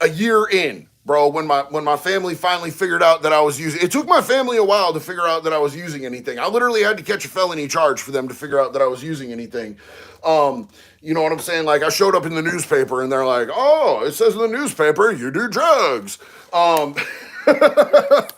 a year in. Bro, when my family finally figured out that I was using, it took my family a while to figure out that I was using anything. I literally had to catch a felony charge for them to figure out that I was using anything. You know what I'm saying? Like, I showed up in the newspaper and they're like, oh, it says in the newspaper you do drugs. That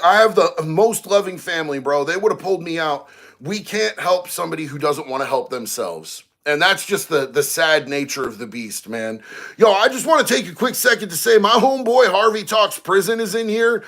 I have the most loving family, bro. They would have pulled me out. We can't help somebody who doesn't want to help themselves. And that's just the sad nature of the beast, man. Yo, I just want to take a quick second to say my homeboy Harvey Talks Prison is in here.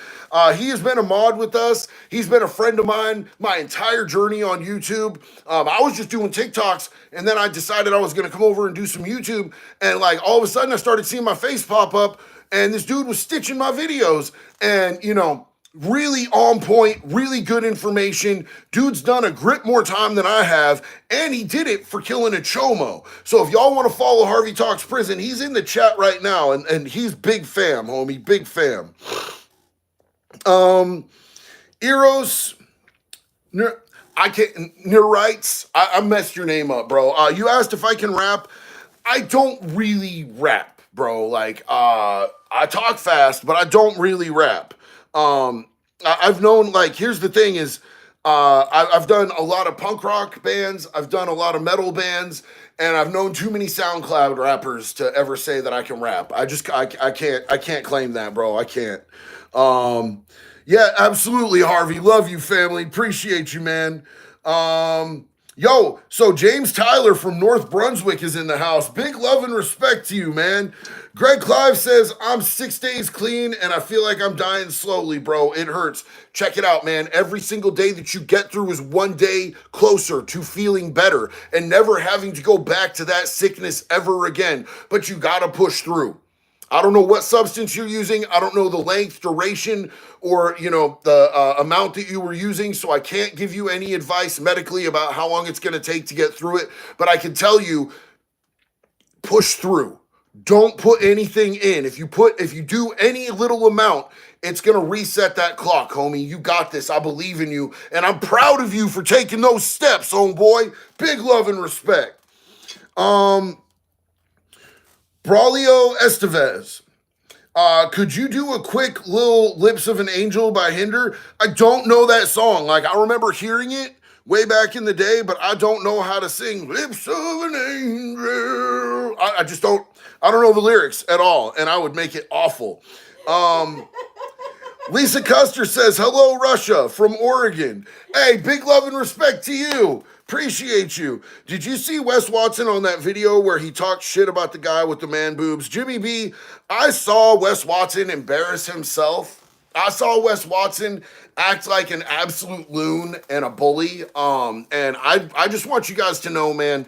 He has been a mod with us. He's been a friend of mine my entire journey on YouTube. I was just doing TikToks, and then I decided I was going to come over and do some YouTube. And like all of a sudden I started seeing my face pop up, and this dude was stitching my videos. And, you know, really on point, really good information. Dude's done a grip more time than I have, and he did it for killing a chomo. So if y'all want to follow Harvey Talks Prison, he's in the chat right now, and he's big fam, homie, big fam. Eros, I can't, Neurites, I messed your name up, bro. You asked if I can rap. I don't really rap, bro. Like, I talk fast, but I don't really rap. I've known, like, here's the thing is, I've done a lot of punk rock bands, I've done a lot of metal bands, and I've known too many SoundCloud rappers to ever say that I can rap. I can't claim that, bro. I can't. Yeah, absolutely, Harvey. Love you, family. Appreciate you, man. Yo, so James Tyler from North Brunswick is in the house. Big love and respect to you, man. Greg Clive says, I'm 6 days clean and I feel like I'm dying slowly, bro. It hurts. Check it out, man. Every single day that you get through is one day closer to feeling better and never having to go back to that sickness ever again. But you gotta push through. I don't know what substance you're using. I don't know the length, duration, or, you know, the amount that you were using. So I can't give you any advice medically about how long it's going to take to get through it. But I can tell you, push through. Don't put anything in. If you do any little amount, it's going to reset that clock, homie. You got this. I believe in you. And I'm proud of you for taking those steps, homeboy. Big love and respect. Braulio Estevez, could you do a quick little Lips of an Angel by Hinder? I don't know that song. Like, I remember hearing it way back in the day, but I don't know how to sing Lips of an Angel. I don't know the lyrics at all, and I would make it awful. Lisa Custer says, hello, Russia, from Oregon. Hey, big love and respect to you. Appreciate you. Did you see Wes Watson on that video where he talked shit about the guy with the man boobs? Jimmy B, I saw Wes Watson embarrass himself. I saw Wes Watson act like an absolute loon and a bully. And I just want you guys to know, man,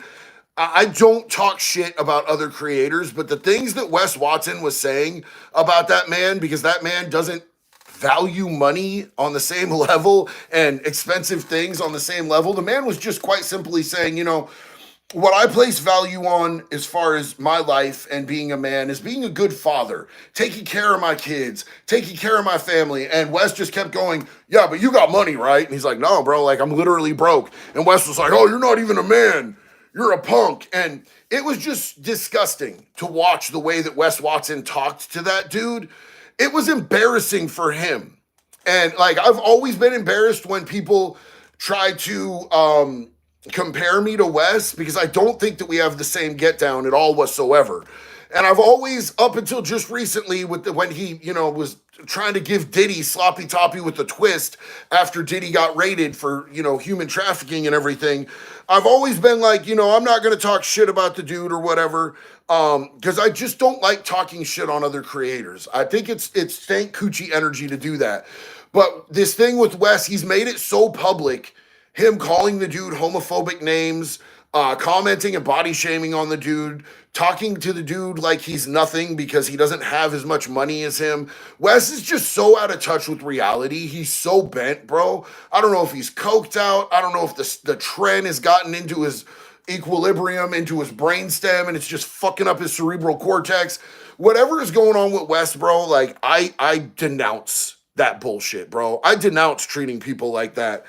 I don't talk shit about other creators, but the things that Wes Watson was saying about that man, because that man doesn't value money on the same level and expensive things on the same level. The man was just quite simply saying, you know, what I place value on as far as my life and being a man is being a good father, taking care of my kids, taking care of my family. And Wes just kept going, yeah, but you got money, right? And he's like, no, bro, like I'm literally broke. And Wes was like, oh, you're not even a man. you're a punk. And it was just disgusting to watch the way that Wes Watson talked to that dude. It was embarrassing for him. And like, I've always been embarrassed when people try to compare me to Wes, because I don't think that we have the same get down at all whatsoever. And I've always, up until just recently, when he, was trying to give Diddy sloppy toppy with the twist after Diddy got raided for, human trafficking and everything, I've always been like, I'm not going to talk shit about the dude or whatever, because I just don't like talking shit on other creators. I think it's stank coochie energy to do that. But this thing with Wes, he's made it so public, him calling the dude homophobic names, commenting and body shaming on the dude, talking to the dude like he's nothing because he doesn't have as much money as him. Wes is just so out of touch with reality. He's so bent, bro. I don't know if he's coked out. I don't know if the trend has gotten into his equilibrium, into his brainstem, and it's just fucking up his cerebral cortex. Whatever is going on with Wes, bro, like, I denounce that bullshit, bro. I denounce treating people like that.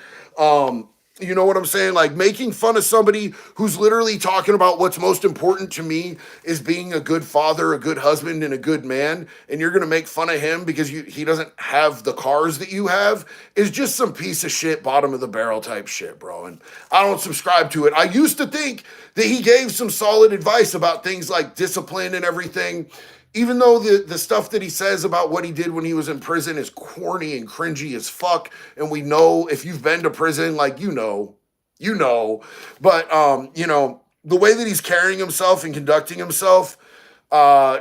You know what I'm saying? Like, making fun of somebody who's literally talking about what's most important to me is being a good father, a good husband, and a good man, and you're going to make fun of him because he doesn't have the cars that you have, is just some piece of shit, bottom of the barrel type shit, bro. And I don't subscribe to it. I used to think that he gave some solid advice about things like discipline and everything, even though the stuff that he says about what he did when he was in prison is corny and cringy as fuck, and we know, if you've been to prison, like, you know. But, the way that he's carrying himself and conducting himself, I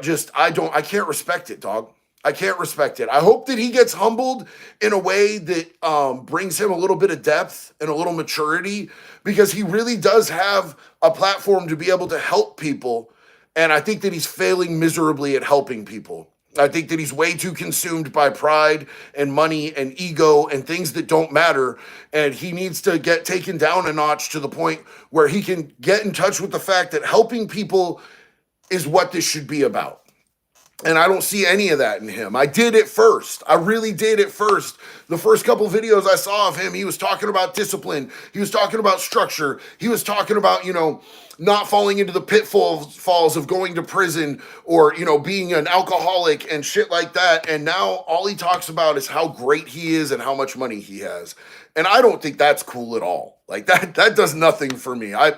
can't respect it, dog. I can't respect it. I hope that he gets humbled in a way that brings him a little bit of depth and a little maturity, because he really does have a platform to be able to help people. And I think that he's failing miserably at helping people. I think that he's way too consumed by pride and money and ego and things that don't matter. And he needs to get taken down a notch to the point where he can get in touch with the fact that helping people is what this should be about. And I don't see any of that in him. I did at first. I really did at first. The first couple videos I saw of him, he was talking about discipline. He was talking about structure. He was talking about, not falling into the pitfalls of going to prison, or, being an alcoholic and shit like that. And now all he talks about is how great he is and how much money he has. And I don't think that's cool at all. Like, that does nothing for me. I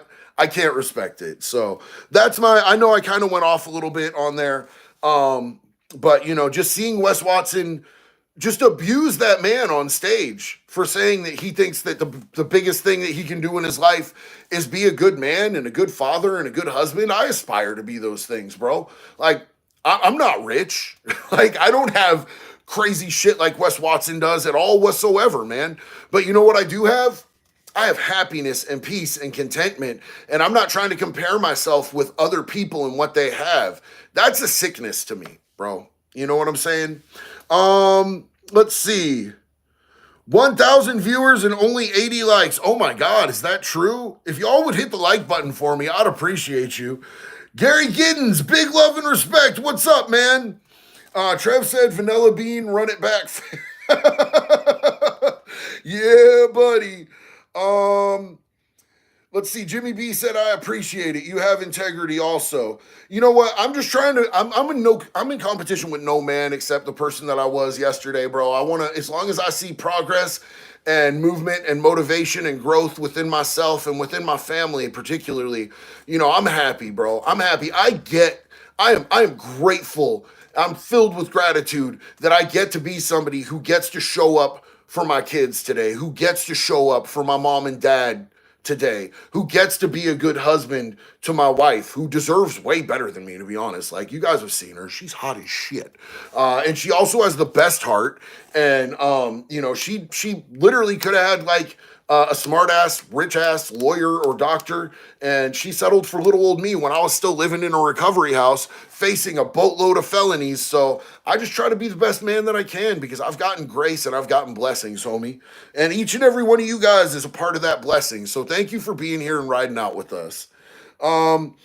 can't respect it. So I know I kind of went off a little bit on there. But just seeing Wes Watson just abuse that man on stage for saying that he thinks that the biggest thing that he can do in his life is be a good man and a good father and a good husband. I aspire to be those things, bro. Like, I'm not rich. Like, I don't have crazy shit like Wes Watson does at all whatsoever, man. But you know what I do have? I have happiness and peace and contentment, and I'm not trying to compare myself with other people and what they have. That's a sickness to me, bro. You know what I'm saying? Let's see. 1,000 viewers and only 80 likes. Oh my God, is that true? If y'all would hit the like button for me, I'd appreciate you. Gary Giddens, big love and respect. What's up, man? Trev said Vanilla Bean, run it back. Yeah, buddy. Let's see. Jimmy B said, I appreciate it. You have integrity also. You know what? I'm just trying to, I'm in competition with no man except the person that I was yesterday, bro. I want to, as long as I see progress and movement and motivation and growth within myself and within my family particularly, I'm happy, bro. I'm happy. I am grateful. I'm filled with gratitude that I get to be somebody who gets to show up for my kids today, who gets to show up for my mom and dad today, who gets to be a good husband to my wife, who deserves way better than me, to be honest. Like, you guys have seen her. She's hot as shit. And she also has the best heart. And, she literally could have had, like, a smart-ass, rich-ass lawyer or doctor, and she settled for little old me when I was still living in a recovery house facing a boatload of felonies. So I just try to be the best man that I can, because I've gotten grace and I've gotten blessings, homie. And each and every one of you guys is a part of that blessing. So thank you for being here and riding out with us. Dylan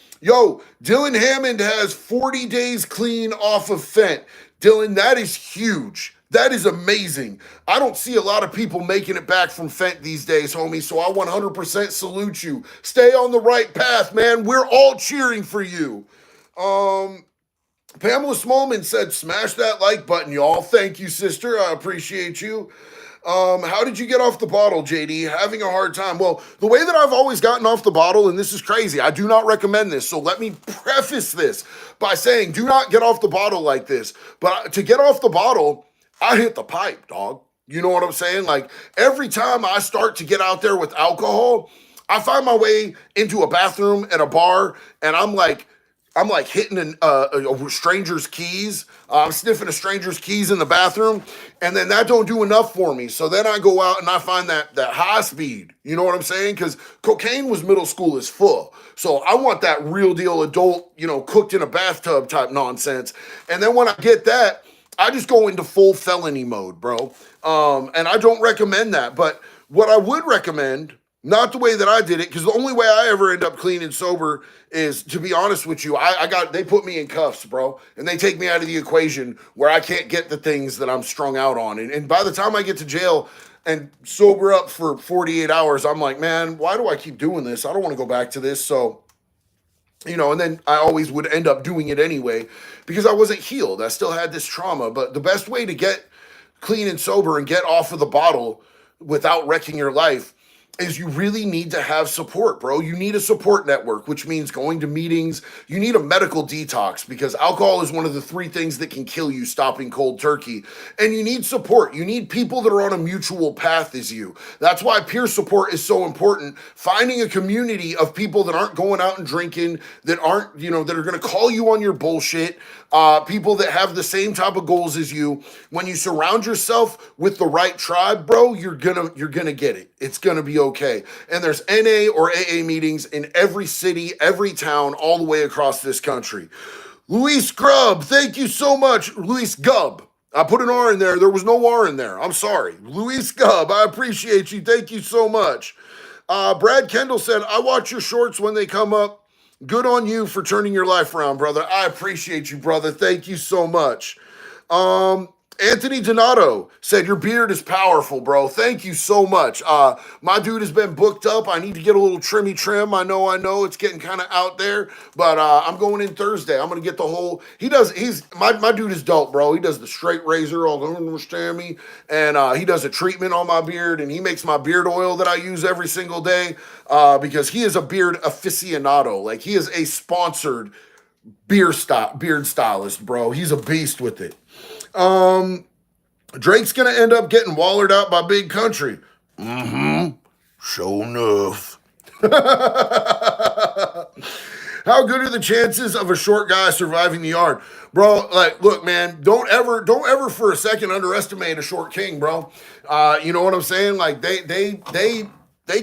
Hammond has 40 days clean off of fent. Dylan, that is huge. That is amazing. I don't see a lot of people making it back from fent these days, homie, so I 100% salute you. Stay on the right path, man. We're all cheering for you. Pamela Smallman said, smash that like button, y'all. Thank you, sister. I appreciate you. How did you get off the bottle, JD? Having a hard time. Well, the way that I've always gotten off the bottle, and this is crazy, I do not recommend this. So let me preface this by saying, do not get off the bottle like this. But to get off the bottle, I hit the pipe, dog. You know what I'm saying? Like every time I start to get out there with alcohol, I find my way into a bathroom at a bar, and I'm like hitting a stranger's keys. I'm sniffing a stranger's keys in the bathroom, and then that don't do enough for me. So then I go out and I find that high speed. You know what I'm saying? Because cocaine was middle school is full. So I want that real deal adult, cooked in a bathtub type nonsense. And then when I get that, I just go into full felony mode, bro. And I don't recommend that. But what I would recommend, not the way that I did it, because the only way I ever end up clean and sober is, to be honest with you, they put me in cuffs, bro, and they take me out of the equation where I can't get the things that I'm strung out on. And by the time I get to jail and sober up for 48 hours, I'm like, man, why do I keep doing this? I don't want to go back to this. So, and then I always would end up doing it anyway because I wasn't healed. I still had this trauma. But the best way to get clean and sober and get off of the bottle without wrecking your life is you really need to have support, bro. You need a support network, which means going to meetings. You need a medical detox because alcohol is one of the 3 things that can kill you, stopping cold turkey. And you need support. You need people that are on a mutual path as you. That's why peer support is so important. Finding a community of people that aren't going out and drinking, that aren't, that are going to call you on your bullshit, people that have the same type of goals as you. When you surround yourself with the right tribe, bro, you're gonna get it. It's gonna be okay. And there's NA or AA meetings in every city, every town, all the way across this country. Luis Grubb, thank you so much. Luis Gubb. I put an R in there. There was no R in there. I'm sorry. Luis Gubb, I appreciate you. Thank you so much. Brad Kendall said, I watch your shorts when they come up. Good on you for turning your life around, brother. I appreciate you, brother. Thank you so much. Anthony Donato said, your beard is powerful, bro. Thank you so much. My dude has been booked up. I need to get a little trim. I know it's getting kind of out there, but I'm going in Thursday. I'm going to get the whole, my dude is dope, bro. He does the straight razor, all understand me, and he does a treatment on my beard, and he makes my beard oil that I use every single day because he is a beard aficionado. Like, he is a sponsored beard stylist, bro. He's a beast with it. Drake's gonna end up getting wallered out by Big Country. Sure enough. How good are the chances of a short guy surviving the yard? Bro, like, look, man, don't ever for a second underestimate a short king, bro. You know what I'm saying? Like, they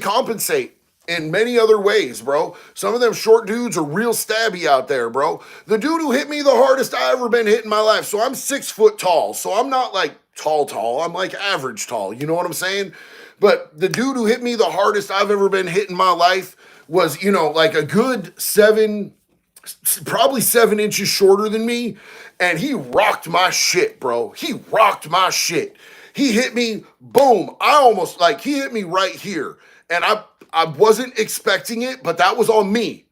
compensate in many other ways, bro. Some of them short dudes are real stabby out there, bro. The dude who hit me the hardest I ever been hit in my life. So I'm 6 foot tall. So I'm not like tall. I'm like average tall. You know what I'm saying? But the dude who hit me the hardest I've ever been hit in my life was, like a good probably 7 inches shorter than me. And he rocked my shit, bro. He rocked my shit. He hit me, boom. He hit me right here. And I wasn't expecting it, but that was on me.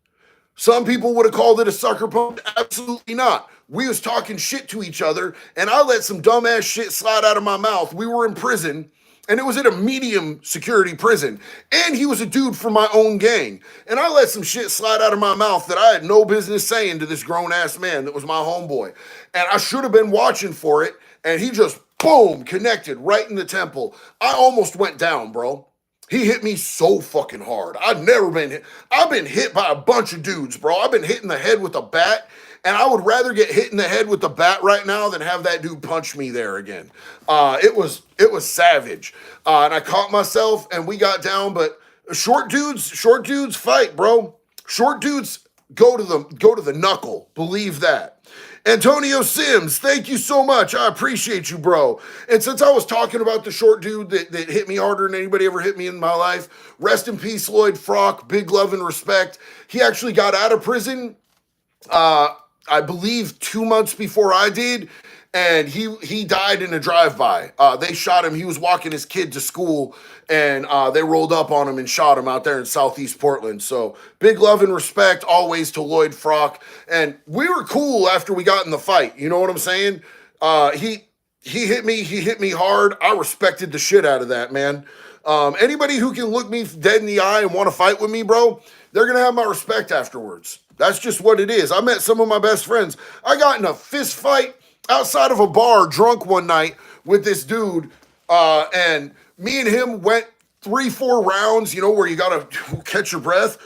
Some people would have called it a sucker punch. Absolutely not. We was talking shit to each other, and I let some dumbass shit slide out of my mouth. We were in prison, and it was at a medium security prison. And he was a dude from my own gang. And I let some shit slide out of my mouth that I had no business saying to this grown-ass man that was my homeboy. And I should have been watching for it, and he just, boom, connected right in the temple. I almost went down, bro. He hit me so fucking hard. I've never been hit. I've been hit by a bunch of dudes, bro. I've been hit in the head with a bat, and I would rather get hit in the head with the bat right now than have that dude punch me there again. It was savage. And I caught myself, and we got down, but short dudes fight, bro. Short dudes go to the knuckle. Believe that. Antonio Sims, thank you so much. I appreciate you, bro. And since I was talking about the short dude that hit me harder than anybody ever hit me in my life, rest in peace, Lloyd Frock, big love and respect. He actually got out of prison I believe 2 months before I did, and he died in a drive-by. They shot him. He was walking his kid to school, and they rolled up on him and shot him out there in Southeast Portland. So big love and respect always to Lloyd Frock. And we were cool after we got in the fight. You know what I'm saying? He hit me. He hit me hard. I respected the shit out of that, man. Anybody who can look me dead in the eye and want to fight with me, bro, they're going to have my respect afterwards. That's just what it is. I met some of my best friends. I got in a fist fight outside of a bar drunk one night with this dude, and me and him went 3-4 rounds, you know, where you got to catch your breath.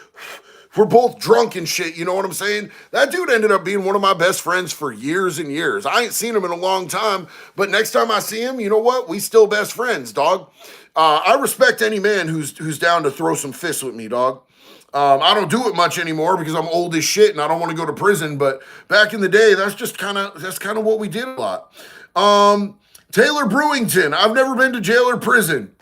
We're both drunk and shit, you know what I'm saying? That dude ended up being one of my best friends for years and years. I ain't seen him in a long time, but next time I see him, you know what? We still best friends, dog. I respect any man who's down to throw some fists with me, dog. I don't do it much anymore because I'm old as shit and I don't want to go to prison. But back in the day, that's kind of what we did a lot. Taylor Brewington, I've never been to jail or prison.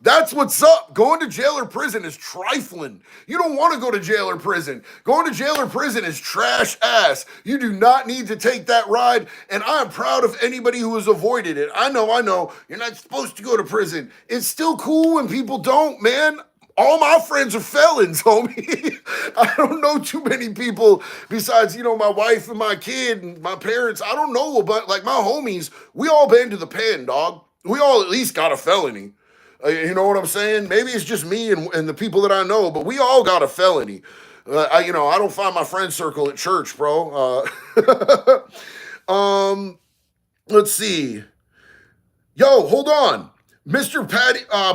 That's what's up. Going to jail or prison is trifling. You don't want to go to jail or prison. Going to jail or prison is trash ass. You do not need to take that ride, and I'm proud of anybody who has avoided it. I know, you're not supposed to go to prison. It's still cool when people don't, man. All my friends are felons, homie. I don't know too many people besides, you know, my wife and my kid and my parents. I don't know, but like my homies, we all been to the pen, dog. We all at least got a felony. You know what I'm saying? Maybe it's just me and the people that I know, but we all got a felony. I don't find my friend circle at church, bro. Let's see. Yo, hold on. Mr.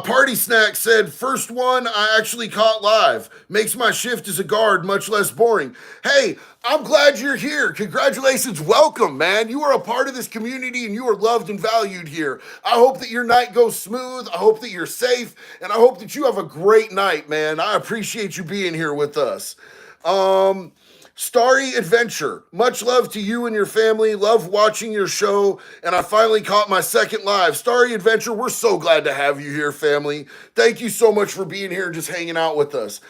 Party Snack said, first one I actually caught live. Makes my shift as a guard much less boring. Hey, I'm glad you're here. Congratulations. Welcome, man. You are a part of this community and you are loved and valued here. I hope that your night goes smooth. I hope that you're safe. And I hope that you have a great night, man. I appreciate you being here with us. Starry Adventure, much love to you and your family. Love watching your show, and I finally caught my second live. Starry Adventure, we're so glad to have you here, family. Thank you so much for being here and just hanging out with us.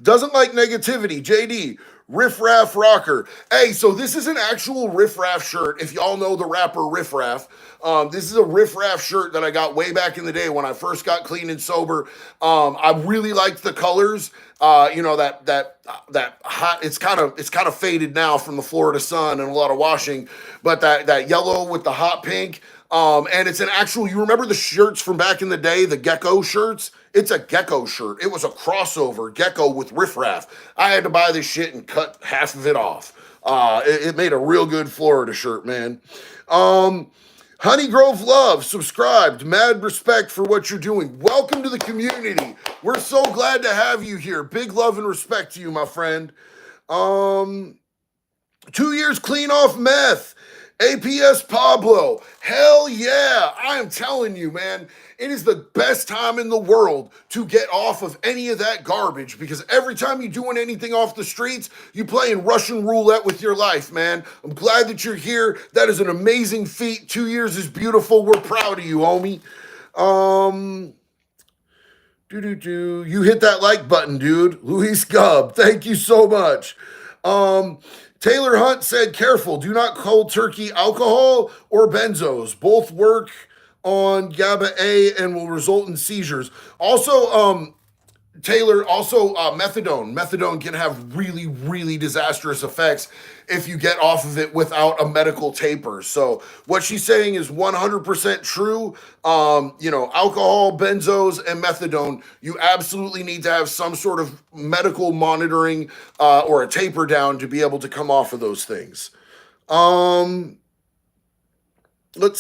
Doesn't like negativity, JD. Riff Raff Rocker. Hey, so this is an actual Riff Raff shirt. If y'all know the rapper Riff Raff, this is a Riff Raff shirt that I got way back in the day when I first got clean and sober. I really liked the colors. That hot. It's kind of faded now from the Florida sun and a lot of washing, but that yellow with the hot pink. And it's an actual. You remember the shirts from back in the day, the gecko shirts? It's a gecko shirt. It was a crossover gecko with Riff Raff. I had to buy this shit and cut half of it off. It made a real good Florida shirt, man. Honey Grove Love, subscribed. Mad respect for what you're doing. Welcome to the community. We're so glad to have you here. Big love and respect to you, my friend. 2 years clean off meth. APS Pablo. Hell yeah. I am telling you, man. It is the best time in the world to get off of any of that garbage because every time you're doing anything off the streets, you playing Russian roulette with your life, man. I'm glad that you're here. That is an amazing feat. 2 years is beautiful. We're proud of you, homie. You hit that like button, dude. Luis Gubb, thank you so much. Taylor Hunt said, careful, do not cold turkey alcohol or benzos. Both work on GABA A and will result in seizures. Also, Taylor, methadone. Methadone can have really, really disastrous effects if you get off of it without a medical taper. So what she's saying is 100% true. Alcohol, benzos, and methadone, you absolutely need to have some sort of medical monitoring or a taper down to be able to come off of those things. Let's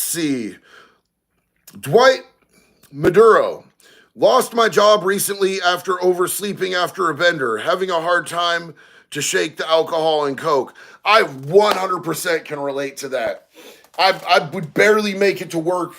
see. Dwight Maduro. Lost my job recently after oversleeping after a bender, having a hard time to shake the alcohol and coke. I 100% can relate to that. I would barely make it to work,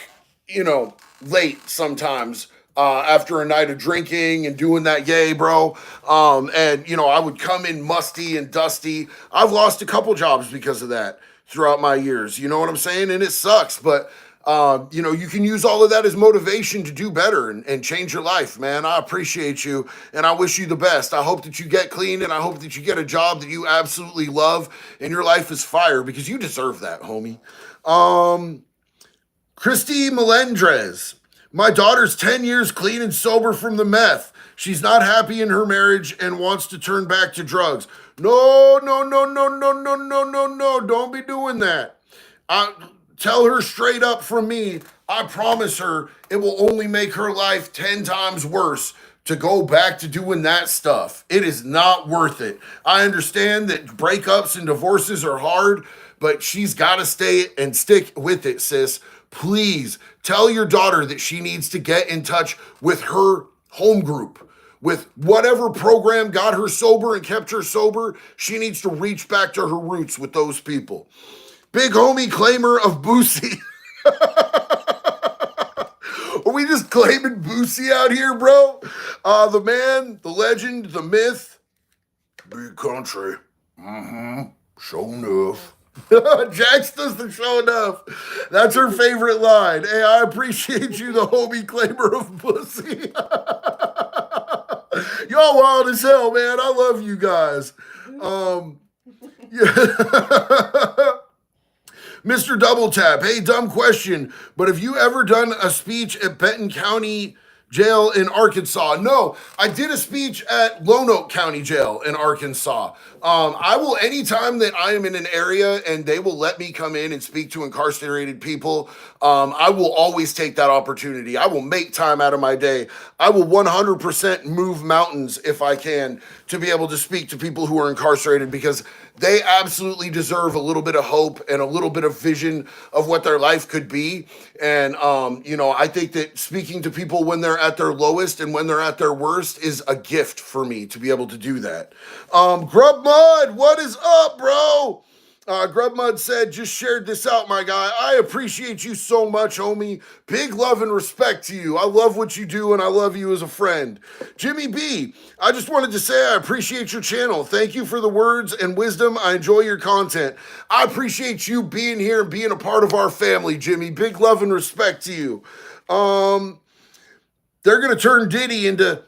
late sometimes after a night of drinking and doing that yay, bro. I would come in musty and dusty. I've lost a couple jobs because of that throughout my years. You know what I'm saying? And it sucks, but You can use all of that as motivation to do better and change your life, man. I appreciate you and I wish you the best. I hope that you get clean and I hope that you get a job that you absolutely love and your life is fire because you deserve that, homie. Christy Melendrez. My daughter's 10 years clean and sober from the meth. She's not happy in her marriage and wants to turn back to drugs. No, no, no, no, no, no, no, no, no. Don't be doing that. Tell her straight up from me, I promise her it will only make her life 10 times worse to go back to doing that stuff. It is not worth it. I understand that breakups and divorces are hard, but she's got to stay and stick with it, sis. Please tell your daughter that she needs to get in touch with her home group, with whatever program got her sober and kept her sober. She needs to reach back to her roots with those people. Big homie claimer of Boosie. Are we just claiming Boosie out here, bro? The man, the legend, the myth. Big country. Show enough. Jax does the show enough. That's her favorite line. Hey, I appreciate you, the homie claimer of pussy. Y'all wild as hell, man. I love you guys. Yeah. Mr. Double Tap. Hey, dumb question, but have you ever done a speech at Benton County Jail in Arkansas? No, I did a speech at Lonoke County Jail in Arkansas. I will, anytime that I am in an area and they will let me come in and speak to incarcerated people, I will always take that opportunity. I will make time out of my day. I will 100% move mountains if I can to be able to speak to people who are incarcerated because they absolutely deserve a little bit of hope and a little bit of vision of what their life could be. And, I think that speaking to people when they're at their lowest and when they're at their worst is a gift for me to be able to do that. Grub Mud, what is up, bro? Grub Mud said, just shared this out, my guy. I appreciate you so much, homie. Big love and respect to you. I love what you do, and I love you as a friend. Jimmy B, I just wanted to say I appreciate your channel. Thank you for the words and wisdom. I enjoy your content. I appreciate you being here and being a part of our family, Jimmy. Big love and respect to you. They're going to turn Diddy into...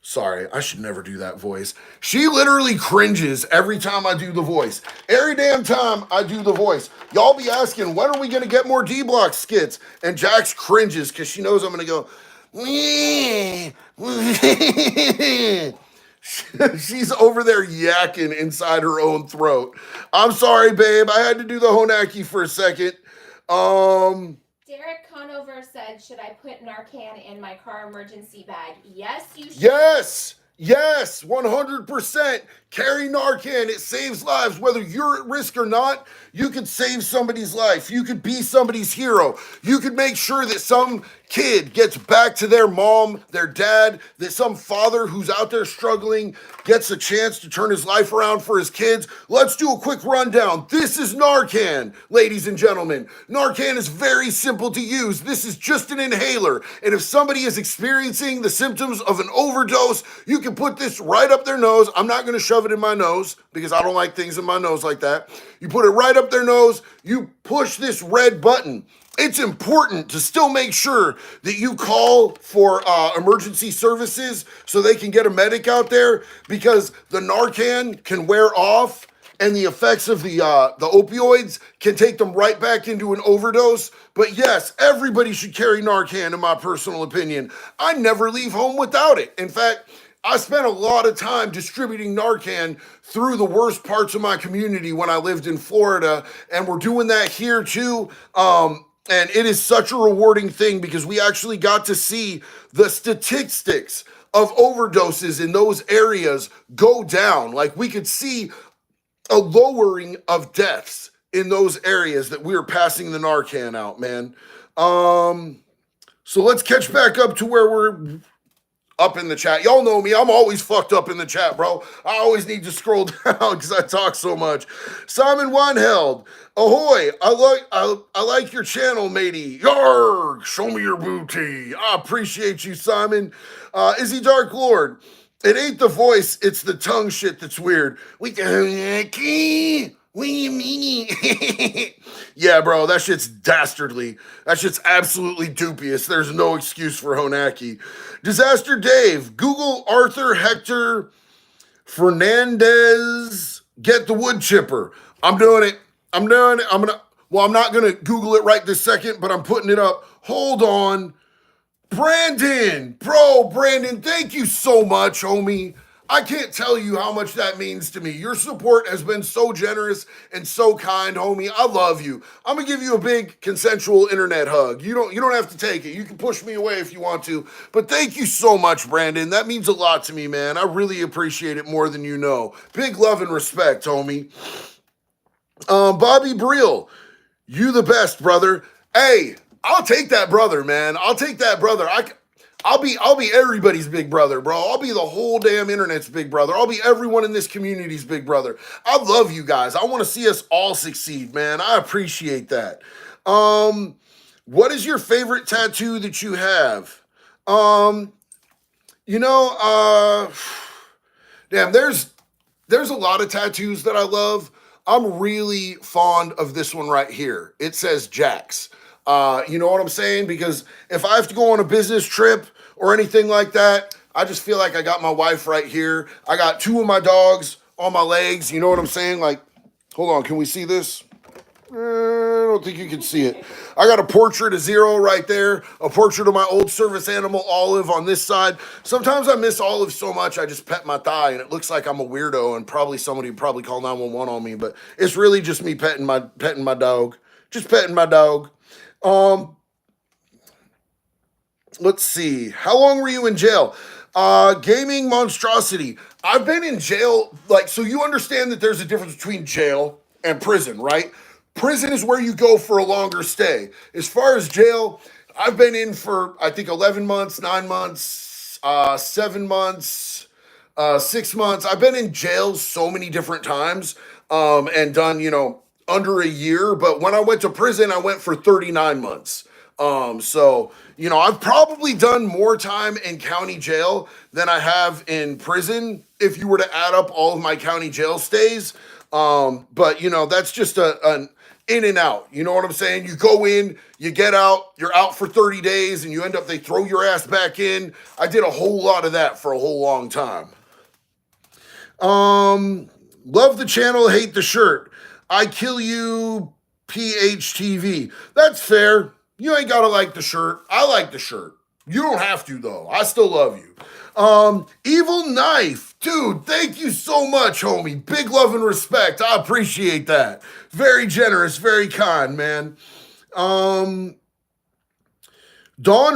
Sorry, I should never do that voice. She literally cringes every time I do the voice. Every damn time I do the voice. Y'all be asking, when are we going to get more D-Block skits? And Jax cringes because she knows I'm going to go, she's over there yakking inside her own throat. I'm sorry, babe. I had to do the Honaki for a second. Derek Conover said, should I put Narcan in my car emergency bag? Yes, you should. Yes, 100%. Carry Narcan. It saves lives. Whether you're at risk or not, you could save somebody's life. You could be somebody's hero. You could make sure that some kid gets back to their mom, their dad, that some father who's out there struggling gets a chance to turn his life around for his kids. Let's do a quick rundown. This is Narcan, ladies and gentlemen. Narcan is very simple to use. This is just an inhaler. And if somebody is experiencing the symptoms of an overdose, you can put this right up their nose. I'm not going to shove it in my nose because I don't like things in my nose like that. You put it right up their nose. You push this red button. It's important to still make sure that you call for emergency services so they can get a medic out there because the Narcan can wear off and the effects of the opioids can take them right back into an overdose. But yes, everybody should carry Narcan in my personal opinion. I never leave home without it. In fact, I spent a lot of time distributing Narcan through the worst parts of my community when I lived in Florida, and we're doing that here too. And it is such a rewarding thing because we actually got to see the statistics of overdoses in those areas go down. Like we could see a lowering of deaths in those areas that we were passing the Narcan out, man. So let's catch back up to where we're up in the chat. Y'all know me. I'm always fucked up in the chat, bro. I always need to scroll down because I talk so much. Simon Weinheld. Ahoy. I like your channel, matey. Yarg. Show me your booty. I appreciate you, Simon. Izzy Dark Lord. It ain't the voice. It's the tongue shit that's weird. What do you mean? Yeah, Yeah, bro, that shit's dastardly. That shit's absolutely dubious. There's no excuse for Honaki. Disaster Dave, Google Arthur Hector Fernandez, get the wood chipper. I'm doing it. I'm doing it. I'm not gonna Google it right this second, but I'm putting it up. Hold on. Brandon, thank you so much, homie. I can't tell you how much that means to me. Your support has been so generous and so kind, homie. I love you. I'm gonna give you a big consensual internet hug. You don't have to take it. You can push me away if you want to. But thank you so much, Brandon. That means a lot to me, man. I really appreciate it more than you know. Big love and respect, homie. Bobby Breel, you the best, brother. Hey, I'll take that brother, man. I'll take that brother. I'll be everybody's big brother, bro. I'll be the whole damn internet's big brother. I'll be everyone in this community's big brother. I love you guys. I want to see us all succeed, man. I appreciate that. What is your favorite tattoo that you have? Damn, there's a lot of tattoos that I love. I'm really fond of this one right here. It says Jax. You know what I'm saying? Because if I have to go on a business trip or anything like that, I just feel like I got my wife right here. I got two of my dogs on my legs. You know what I'm saying? Like, hold on. Can we see this? I don't think you can see it. I got a portrait of Zero right there, a portrait of my old service animal, Olive, on this side. Sometimes I miss Olive so much, I just pet my thigh, and it looks like I'm a weirdo, and probably somebody would probably call 911 on me, but it's really just me petting my dog. Just petting my dog. Let's see. How long were you in jail? Gaming monstrosity. I've been in jail, so you understand that there's a difference between jail and prison, right? Prison is where you go for a longer stay. As far as jail, I've been in for, I think, 11 months, 9 months, 7 months, 6 months. I've been in jail so many different times, and done, under a year, but when I went to prison, I went for 39 months. So, I've probably done more time in county jail than I have in prison, if you were to add up all of my county jail stays. But, that's just an in and out. You know what I'm saying? You go in, you get out, you're out for 30 days, and they throw your ass back in. I did a whole lot of that for a whole long time. Love the channel, hate the shirt. I kill you, PHTV. That's fair. You ain't gotta like the shirt. I like the shirt. You don't have to, though. I still love you. Evil Knife. Dude, thank you so much, homie. Big love and respect. I appreciate that. Very generous, very kind, man. Dawn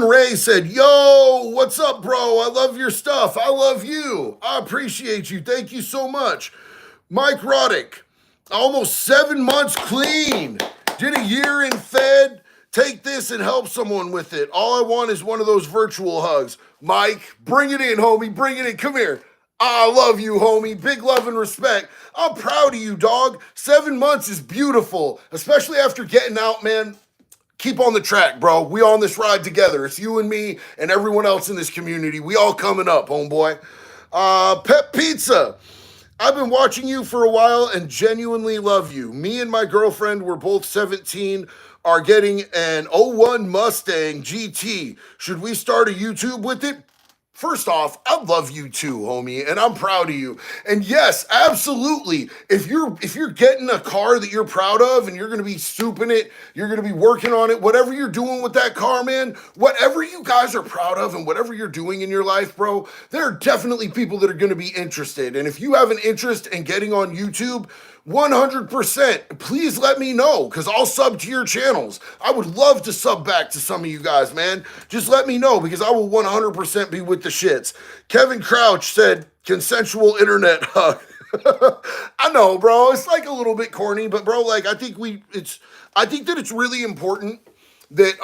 Ray said, yo, what's up, bro? I love your stuff. I love you. I appreciate you. Thank you so much. Mike Roddick. Almost 7 months clean. Did a year in Fed. Take this and help someone with it. All I want is one of those virtual hugs. Mike, bring it in, homie. Bring it in. Come here. I love you, homie. Big love and respect. I'm proud of you, dog. 7 months is beautiful, especially after getting out, man. Keep on the track, bro. We on this ride together. It's you and me and everyone else in this community. We all coming up, homeboy. Pep Pizza. I've been watching you for a while and genuinely love you. Me and my girlfriend were both 17, are getting an '01 Mustang GT. Should we start a YouTube with it? First off, I love you too, homie, and I'm proud of you. And yes, absolutely. If you're getting a car that you're proud of and you're gonna be souping it, you're gonna be working on it, whatever you're doing with that car, man, whatever you guys are proud of and whatever you're doing in your life, bro, there are definitely people that are gonna be interested. And if you have an interest in getting on YouTube, 100%, please let me know, because I'll sub to your channels. I would love to sub back to some of you guys, man. Just let me know, because I will 100% be with the shits. Kevin Crouch said, consensual internet hug. I know, bro. It's like a little bit corny, but bro, I think that it's really important that,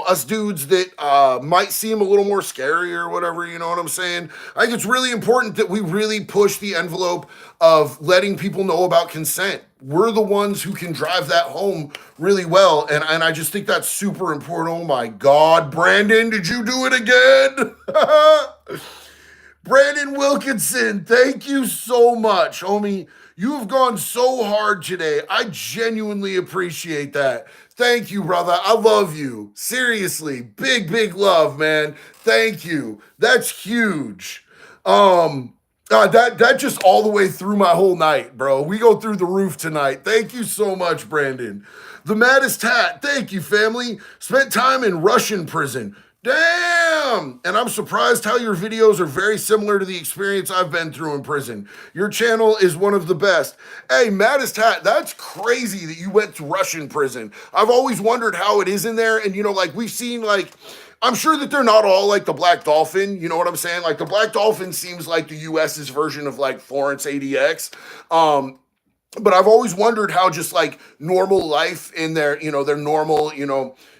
us dudes that might seem a little more scary or whatever, you know what I'm saying? I think it's really important that we really push the envelope of letting people know about consent. We're the ones who can drive that home really well, and I just think that's super important. Oh my God, Brandon, did you do it again? Brandon Wilkinson, thank you so much, homie. You have gone so hard today. I genuinely appreciate that. Thank you, brother. I love you. Seriously, big, big love, man. Thank you. That's huge. That just all the way through my whole night, bro. We go through the roof tonight. Thank you so much, Brandon. The Maddest Hat. Thank you, family. Spent time in Russian prison. Damn! And I'm surprised how your videos are very similar to the experience I've been through in prison. Your channel is one of the best. Hey, Maddest Hat, that's crazy that you went to Russian prison. I've always wondered how it is in there. And, like, we've seen, like, I'm sure that they're not all like the Black Dolphin. You know what I'm saying? Like, the Black Dolphin seems like the US's version of, like, Florence ADX. But I've always wondered how just, like, normal life in their, their normal,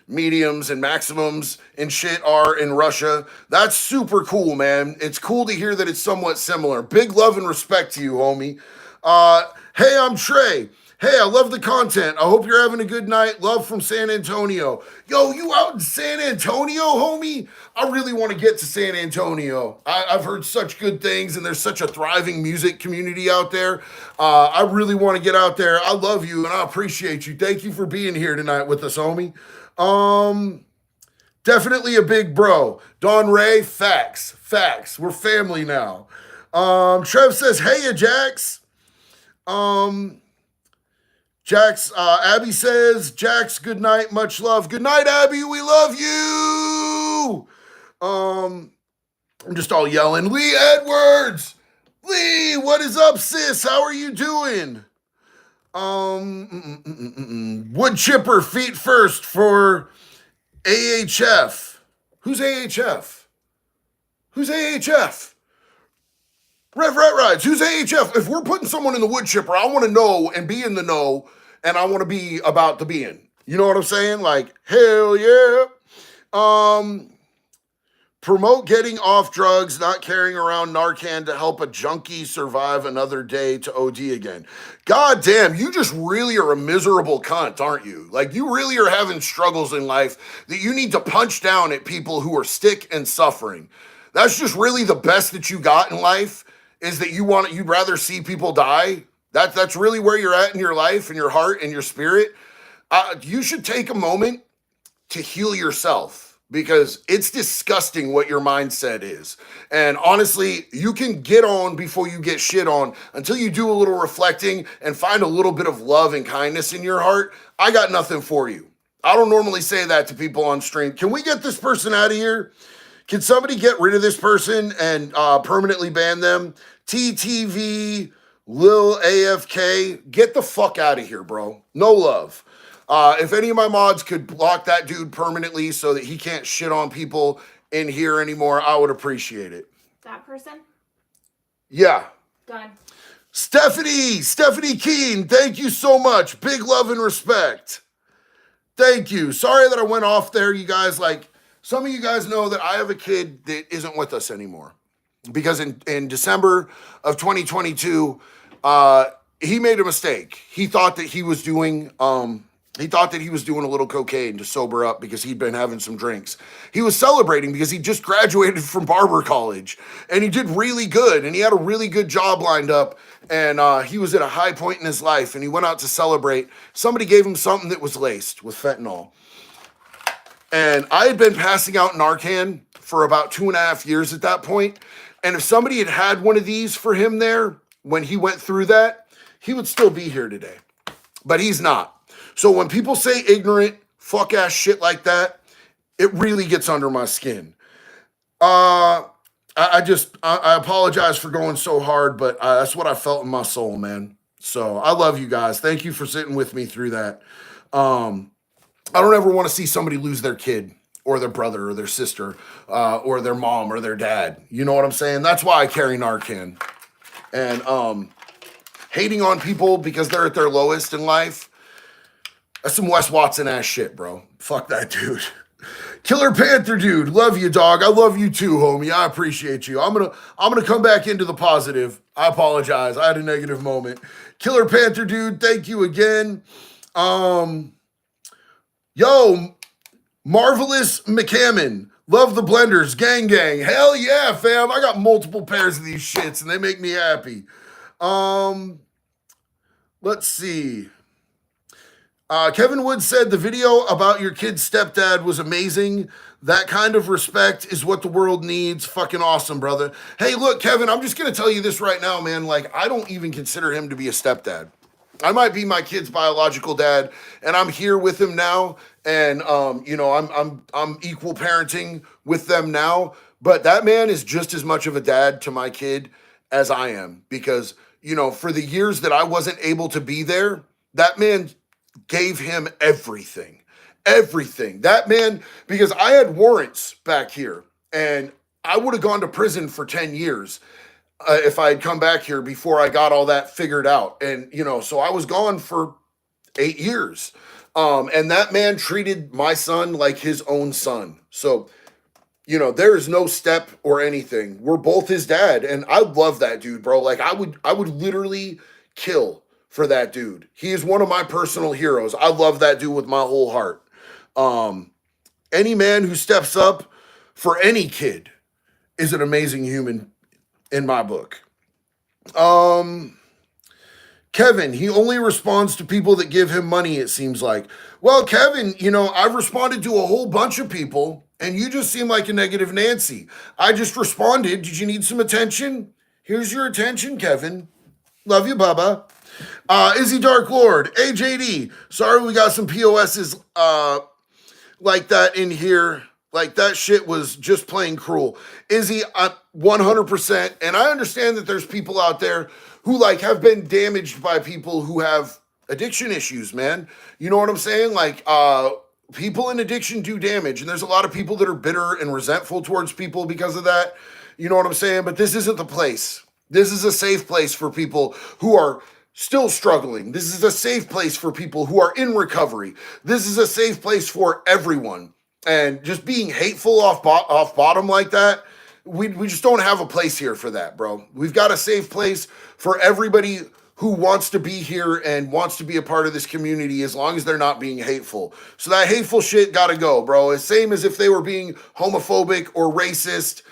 mediums and maximums and shit are in Russia. That's super cool, man. It's cool to hear that it's somewhat similar. Big love and respect to you, homie. Hey, I'm Trey. Hey, I love the content. I hope you're having a good night. Love from San Antonio. Yo, you out in San Antonio, homie? I really want to get to San Antonio. I've heard such good things, and there's such a thriving music community out there. I really want to get out there. I love you, and I appreciate you. Thank you for being here tonight with us, homie. Definitely a big bro. Don Ray, facts. We're family now. Trev says, hey, Jax. Jax, Abby says, Jax, good night, much love. Good night, Abby, we love you. I'm just all yelling, Lee Edwards. Lee, what is up, sis? How are you doing? Wood chipper feet first for AHF. Who's AHF? Who's AHF? Rev Rides. Who's AHF? If we're putting someone in the wood chipper, I want to know and be in the know, and I want to be about the being. You know what I'm saying? Like, hell yeah. Promote getting off drugs, not carrying around Narcan to help a junkie survive another day to OD again. God damn, you just really are a miserable cunt, aren't you? Like, you really are having struggles in life that you need to punch down at people who are sick and suffering. That's just really the best that you got in life, is that you'd rather see people die. That's really where you're at in your life and your heart and your spirit. You should take a moment to heal yourself, because it's disgusting what your mindset is. And honestly, you can get on before you get shit on. Until you do a little reflecting and find a little bit of love and kindness in your heart, I got nothing for you. I don't normally say that to people on stream. Can we get this person out of here? Can somebody get rid of this person and permanently ban them? TTV, Lil AFK, get the fuck out of here, bro. No love. If any of my mods could block that dude permanently so that he can't shit on people in here anymore, I would appreciate it. That person? Yeah. Done. Stephanie Keen, thank you so much. Big love and respect. Thank you. Sorry that I went off there, you guys. Like, some of you guys know that I have a kid that isn't with us anymore. Because in December of 2022, he made a mistake. He thought that he was doing a little cocaine to sober up because he'd been having some drinks. He was celebrating because he just graduated from barber college, and he did really good, and he had a really good job lined up, and he was at a high point in his life, and he went out to celebrate. Somebody gave him something that was laced with fentanyl. And I had been passing out Narcan for about 2.5 years at that point, and if somebody had had one of these for him there when he went through that, he would still be here today. But he's not. So when people say ignorant, fuck-ass shit like that, it really gets under my skin. I apologize for going so hard, but that's what I felt in my soul, man. So I love you guys. Thank you for sitting with me through that. I don't ever want to see somebody lose their kid or their brother or their sister or their mom or their dad. You know what I'm saying? That's why I carry Narcan. And hating on people because they're at their lowest in life, that's some Wes Watson ass shit, bro. Fuck that dude. Killer Panther dude, love you, dog. I love you too, homie. I appreciate you. I'm gonna come back into the positive. I apologize. I had a negative moment. Killer Panther dude, thank you again. Yo, Marvelous McCammon, love the blenders, gang. Hell yeah, fam. I got multiple pairs of these shits and they make me happy. Let's see. Kevin Wood said the video about your kid's stepdad was amazing. That kind of respect is what the world needs. Fucking awesome, brother. Hey, look, Kevin, I'm just going to tell you this right now, man. Like, I don't even consider him to be a stepdad. I might be my kid's biological dad, and I'm here with him now, and I'm equal parenting with them now. But that man is just as much of a dad to my kid as I am, because for the years that I wasn't able to be there, that man gave him everything. Everything. That man, because I had warrants back here, and I would have gone to prison for 10 years if I had come back here before I got all that figured out. And, so I was gone for 8 years. And that man treated my son like his own son. So, there is no step or anything. We're both his dad. And I love that dude, bro. Like, I would literally kill for that dude. He is one of my personal heroes. I love that dude with my whole heart. Any man who steps up for any kid is an amazing human in my book. Kevin, he only responds to people that give him money, it seems like. Well, Kevin, I've responded to a whole bunch of people, and you just seem like a negative Nancy. I just responded. Did you need some attention? Here's your attention, Kevin. Love you, Bubba. Izzy Dark Lord, AJD. Sorry we got some POSs like that in here. Like, that shit was just plain cruel. Izzy, 100%. And I understand that there's people out there who, have been damaged by people who have addiction issues, man. You know what I'm saying? Like, people in addiction do damage. And there's a lot of people that are bitter and resentful towards people because of that. You know what I'm saying? But this isn't the place. This is a safe place for people who are still struggling. This is a safe place for people who are in recovery. This is a safe place for everyone. And just being hateful off bottom like that, we just don't have a place here for that, bro. We've got a safe place for everybody who wants to be here and wants to be a part of this community, as long as they're not being hateful. So that hateful shit gotta go, bro. It's same as if they were being homophobic or racist.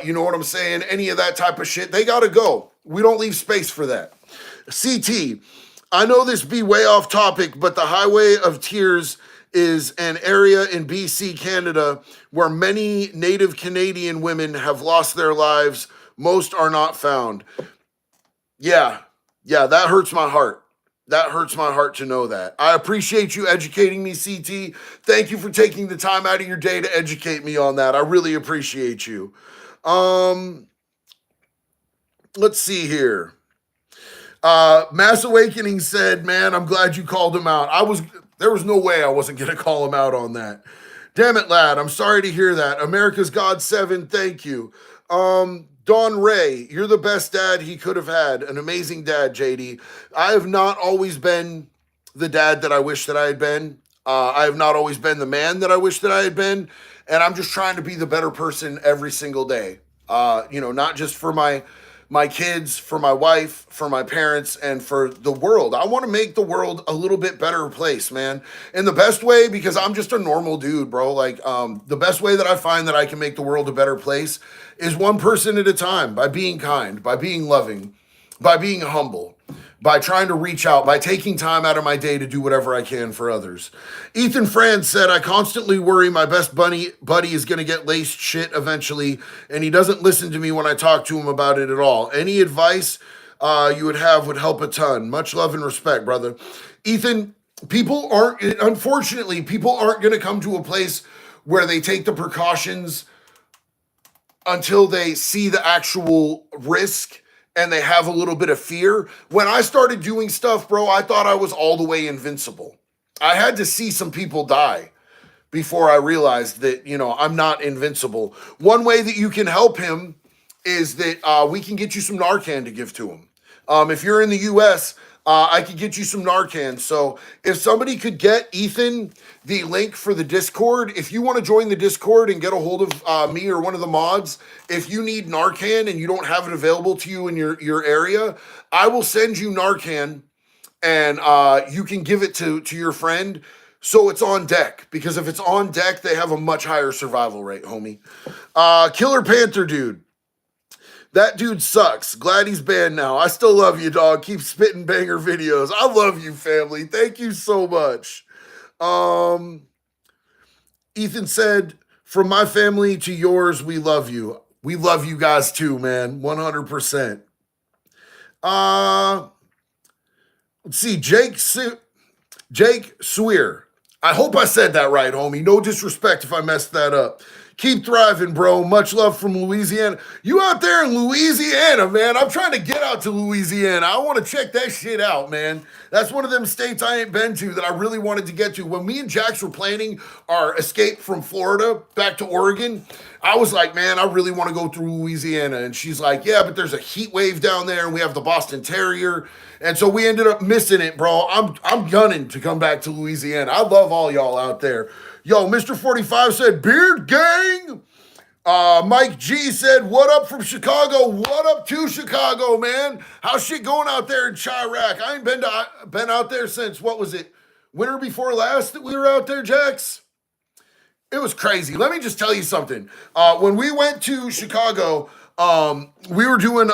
You know what I'm saying? Any of that type of shit, they gotta go. We don't leave space for that. CT, I know this be way off topic, but the Highway of Tears is an area in BC, Canada, where many Native Canadian women have lost their lives. Most are not found. Yeah, that hurts my heart. That hurts my heart to know that. I appreciate you educating me, CT. Thank you for taking the time out of your day to educate me on that. I really appreciate you. Let's see here. Mass Awakening said, man, I'm glad you called him out. There was no way I wasn't going to call him out on that. Damn it, lad. I'm sorry to hear that. America's God 7, thank you. Don Ray, you're the best dad he could have had. An amazing dad, JD. I have not always been the dad that I wish that I had been. I have not always been the man that I wish that I had been. And I'm just trying to be the better person every single day. Not just for my kids, for my wife, for my parents, and for the world. I want to make the world a little bit better place, man. In the best way, because I'm just a normal dude, bro. The best way that I find that I can make the world a better place is one person at a time, by being kind, by being loving, by being humble, by trying to reach out, by taking time out of my day to do whatever I can for others. Ethan Franz said, I constantly worry my best buddy is going to get laced shit eventually, and he doesn't listen to me when I talk to him about it at all. Any advice you would have would help a ton. Much love and respect, brother. Ethan, unfortunately, people aren't going to come to a place where they take the precautions until they see the actual risk and they have a little bit of fear. When I started doing stuff, bro, I thought I was all the way invincible. I had to see some people die before I realized that, I'm not invincible. One way that you can help him is that we can get you some Narcan to give to him. If you're in the U.S., I could get you some Narcan. So if somebody could get Ethan the link for the Discord, if you want to join the Discord and get a hold of me or one of the mods, if you need Narcan and you don't have it available to you in your area, I will send you Narcan and you can give it to your friend so it's on deck. Because if it's on deck, they have a much higher survival rate, homie. Killer Panther dude. That dude sucks. Glad he's banned now. I still love you, dog. Keep spitting banger videos. I love you, family. Thank you so much. Ethan said, from my family to yours, we love you. We love you guys too, man. 100%. Let's see. Jake Swear. I hope I said that right, homie. No disrespect if I messed that up. Keep thriving, bro. Much love from Louisiana. You out there in Louisiana, man. I'm trying to get out to Louisiana. I want to check that shit out, man. That's one of them states I ain't been to that I really wanted to get to. When me and Jax were planning our escape from Florida back to Oregon, I was like, man, I really want to go through Louisiana. And she's like, yeah, but there's a heat wave down there and we have the Boston Terrier. And so we ended up missing it, bro. I'm gunning to come back to Louisiana. I love all y'all out there. Yo, Mr. 45 said, Beard Gang. Mike G said, what up from Chicago? What up to Chicago, man? How's shit going out there in Chirac? I ain't been out there since, what was it, winter before last that we were out there, Jax? It was crazy. Let me just tell you something. When we went to Chicago, we were doing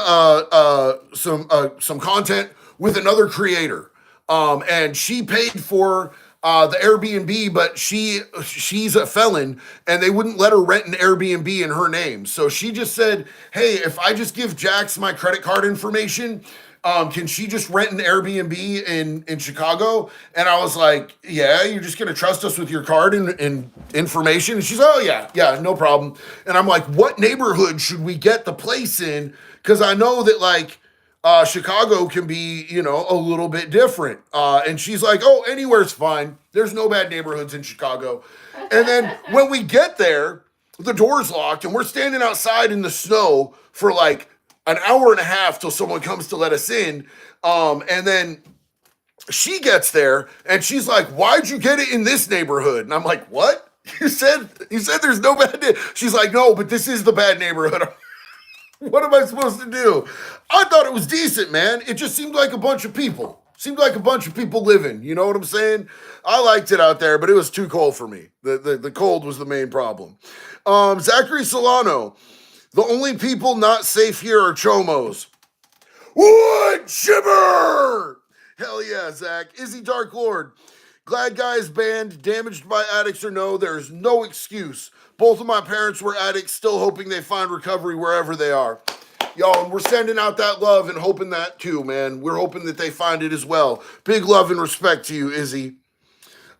some content with another creator. And she paid for the Airbnb, but she's a felon and they wouldn't let her rent an Airbnb in her name. So she just said, hey, if I just give Jax my credit card information, can she just rent an Airbnb in Chicago? And I was like, yeah, you're just going to trust us with your card and information? And she's, oh, yeah, no problem. And I'm like, what neighborhood should we get the place in? Because I know that, like, Chicago can be, a little bit different. And she's like, oh, anywhere's fine. There's no bad neighborhoods in Chicago. And then when we get there, the door's locked and we're standing outside in the snow for like an hour and a half till someone comes to let us in. And then she gets there and she's like, why'd you get it in this neighborhood? And I'm like, what? You said there's no bad neighborhood. She's like, no, but this is the bad neighborhood. What am I supposed to do? I thought it was decent, man. It just seemed like a bunch of people. Seemed like a bunch of people living. You know what I'm saying? I liked it out there, but it was too cold for me. The cold was the main problem. Zachary Solano. The only people not safe here are chomos. Wood chipper! Hell yeah, Zach. Izzy Dark Lord. Glad guys banned, damaged by addicts or no, there's no excuse. Both of my parents were addicts, still hoping they find recovery wherever they are. Y'all, and we're sending out that love and hoping that too, man. We're hoping that they find it as well. Big love and respect to you, Izzy.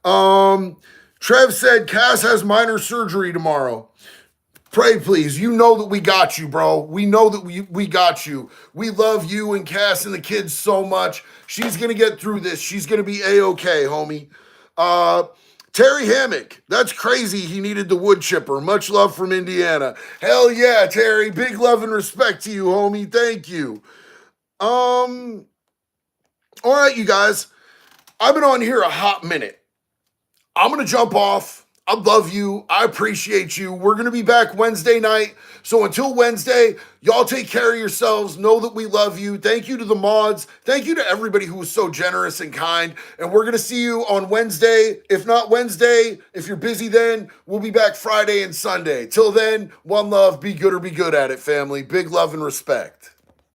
Trev said Cass has minor surgery tomorrow. Pray, please. You know that we got you, bro. We know that we got you. We love you and Cass and the kids so much. She's going to get through this. She's going to be A-okay, homie. Terry Hammock. That's crazy. He needed the wood chipper. Much love from Indiana. Hell yeah, Terry. Big love and respect to you, homie. Thank you. All right, you guys. I've been on here a hot minute. I'm going to jump off. I love you. I appreciate you. We're going to be back Wednesday night. So until Wednesday, y'all take care of yourselves. Know that we love you. Thank you to the mods. Thank you to everybody who was so generous and kind. And we're going to see you on Wednesday. If not Wednesday, if you're busy then, we'll be back Friday and Sunday. Till then, one love. Be good or be good at it, family. Big love and respect.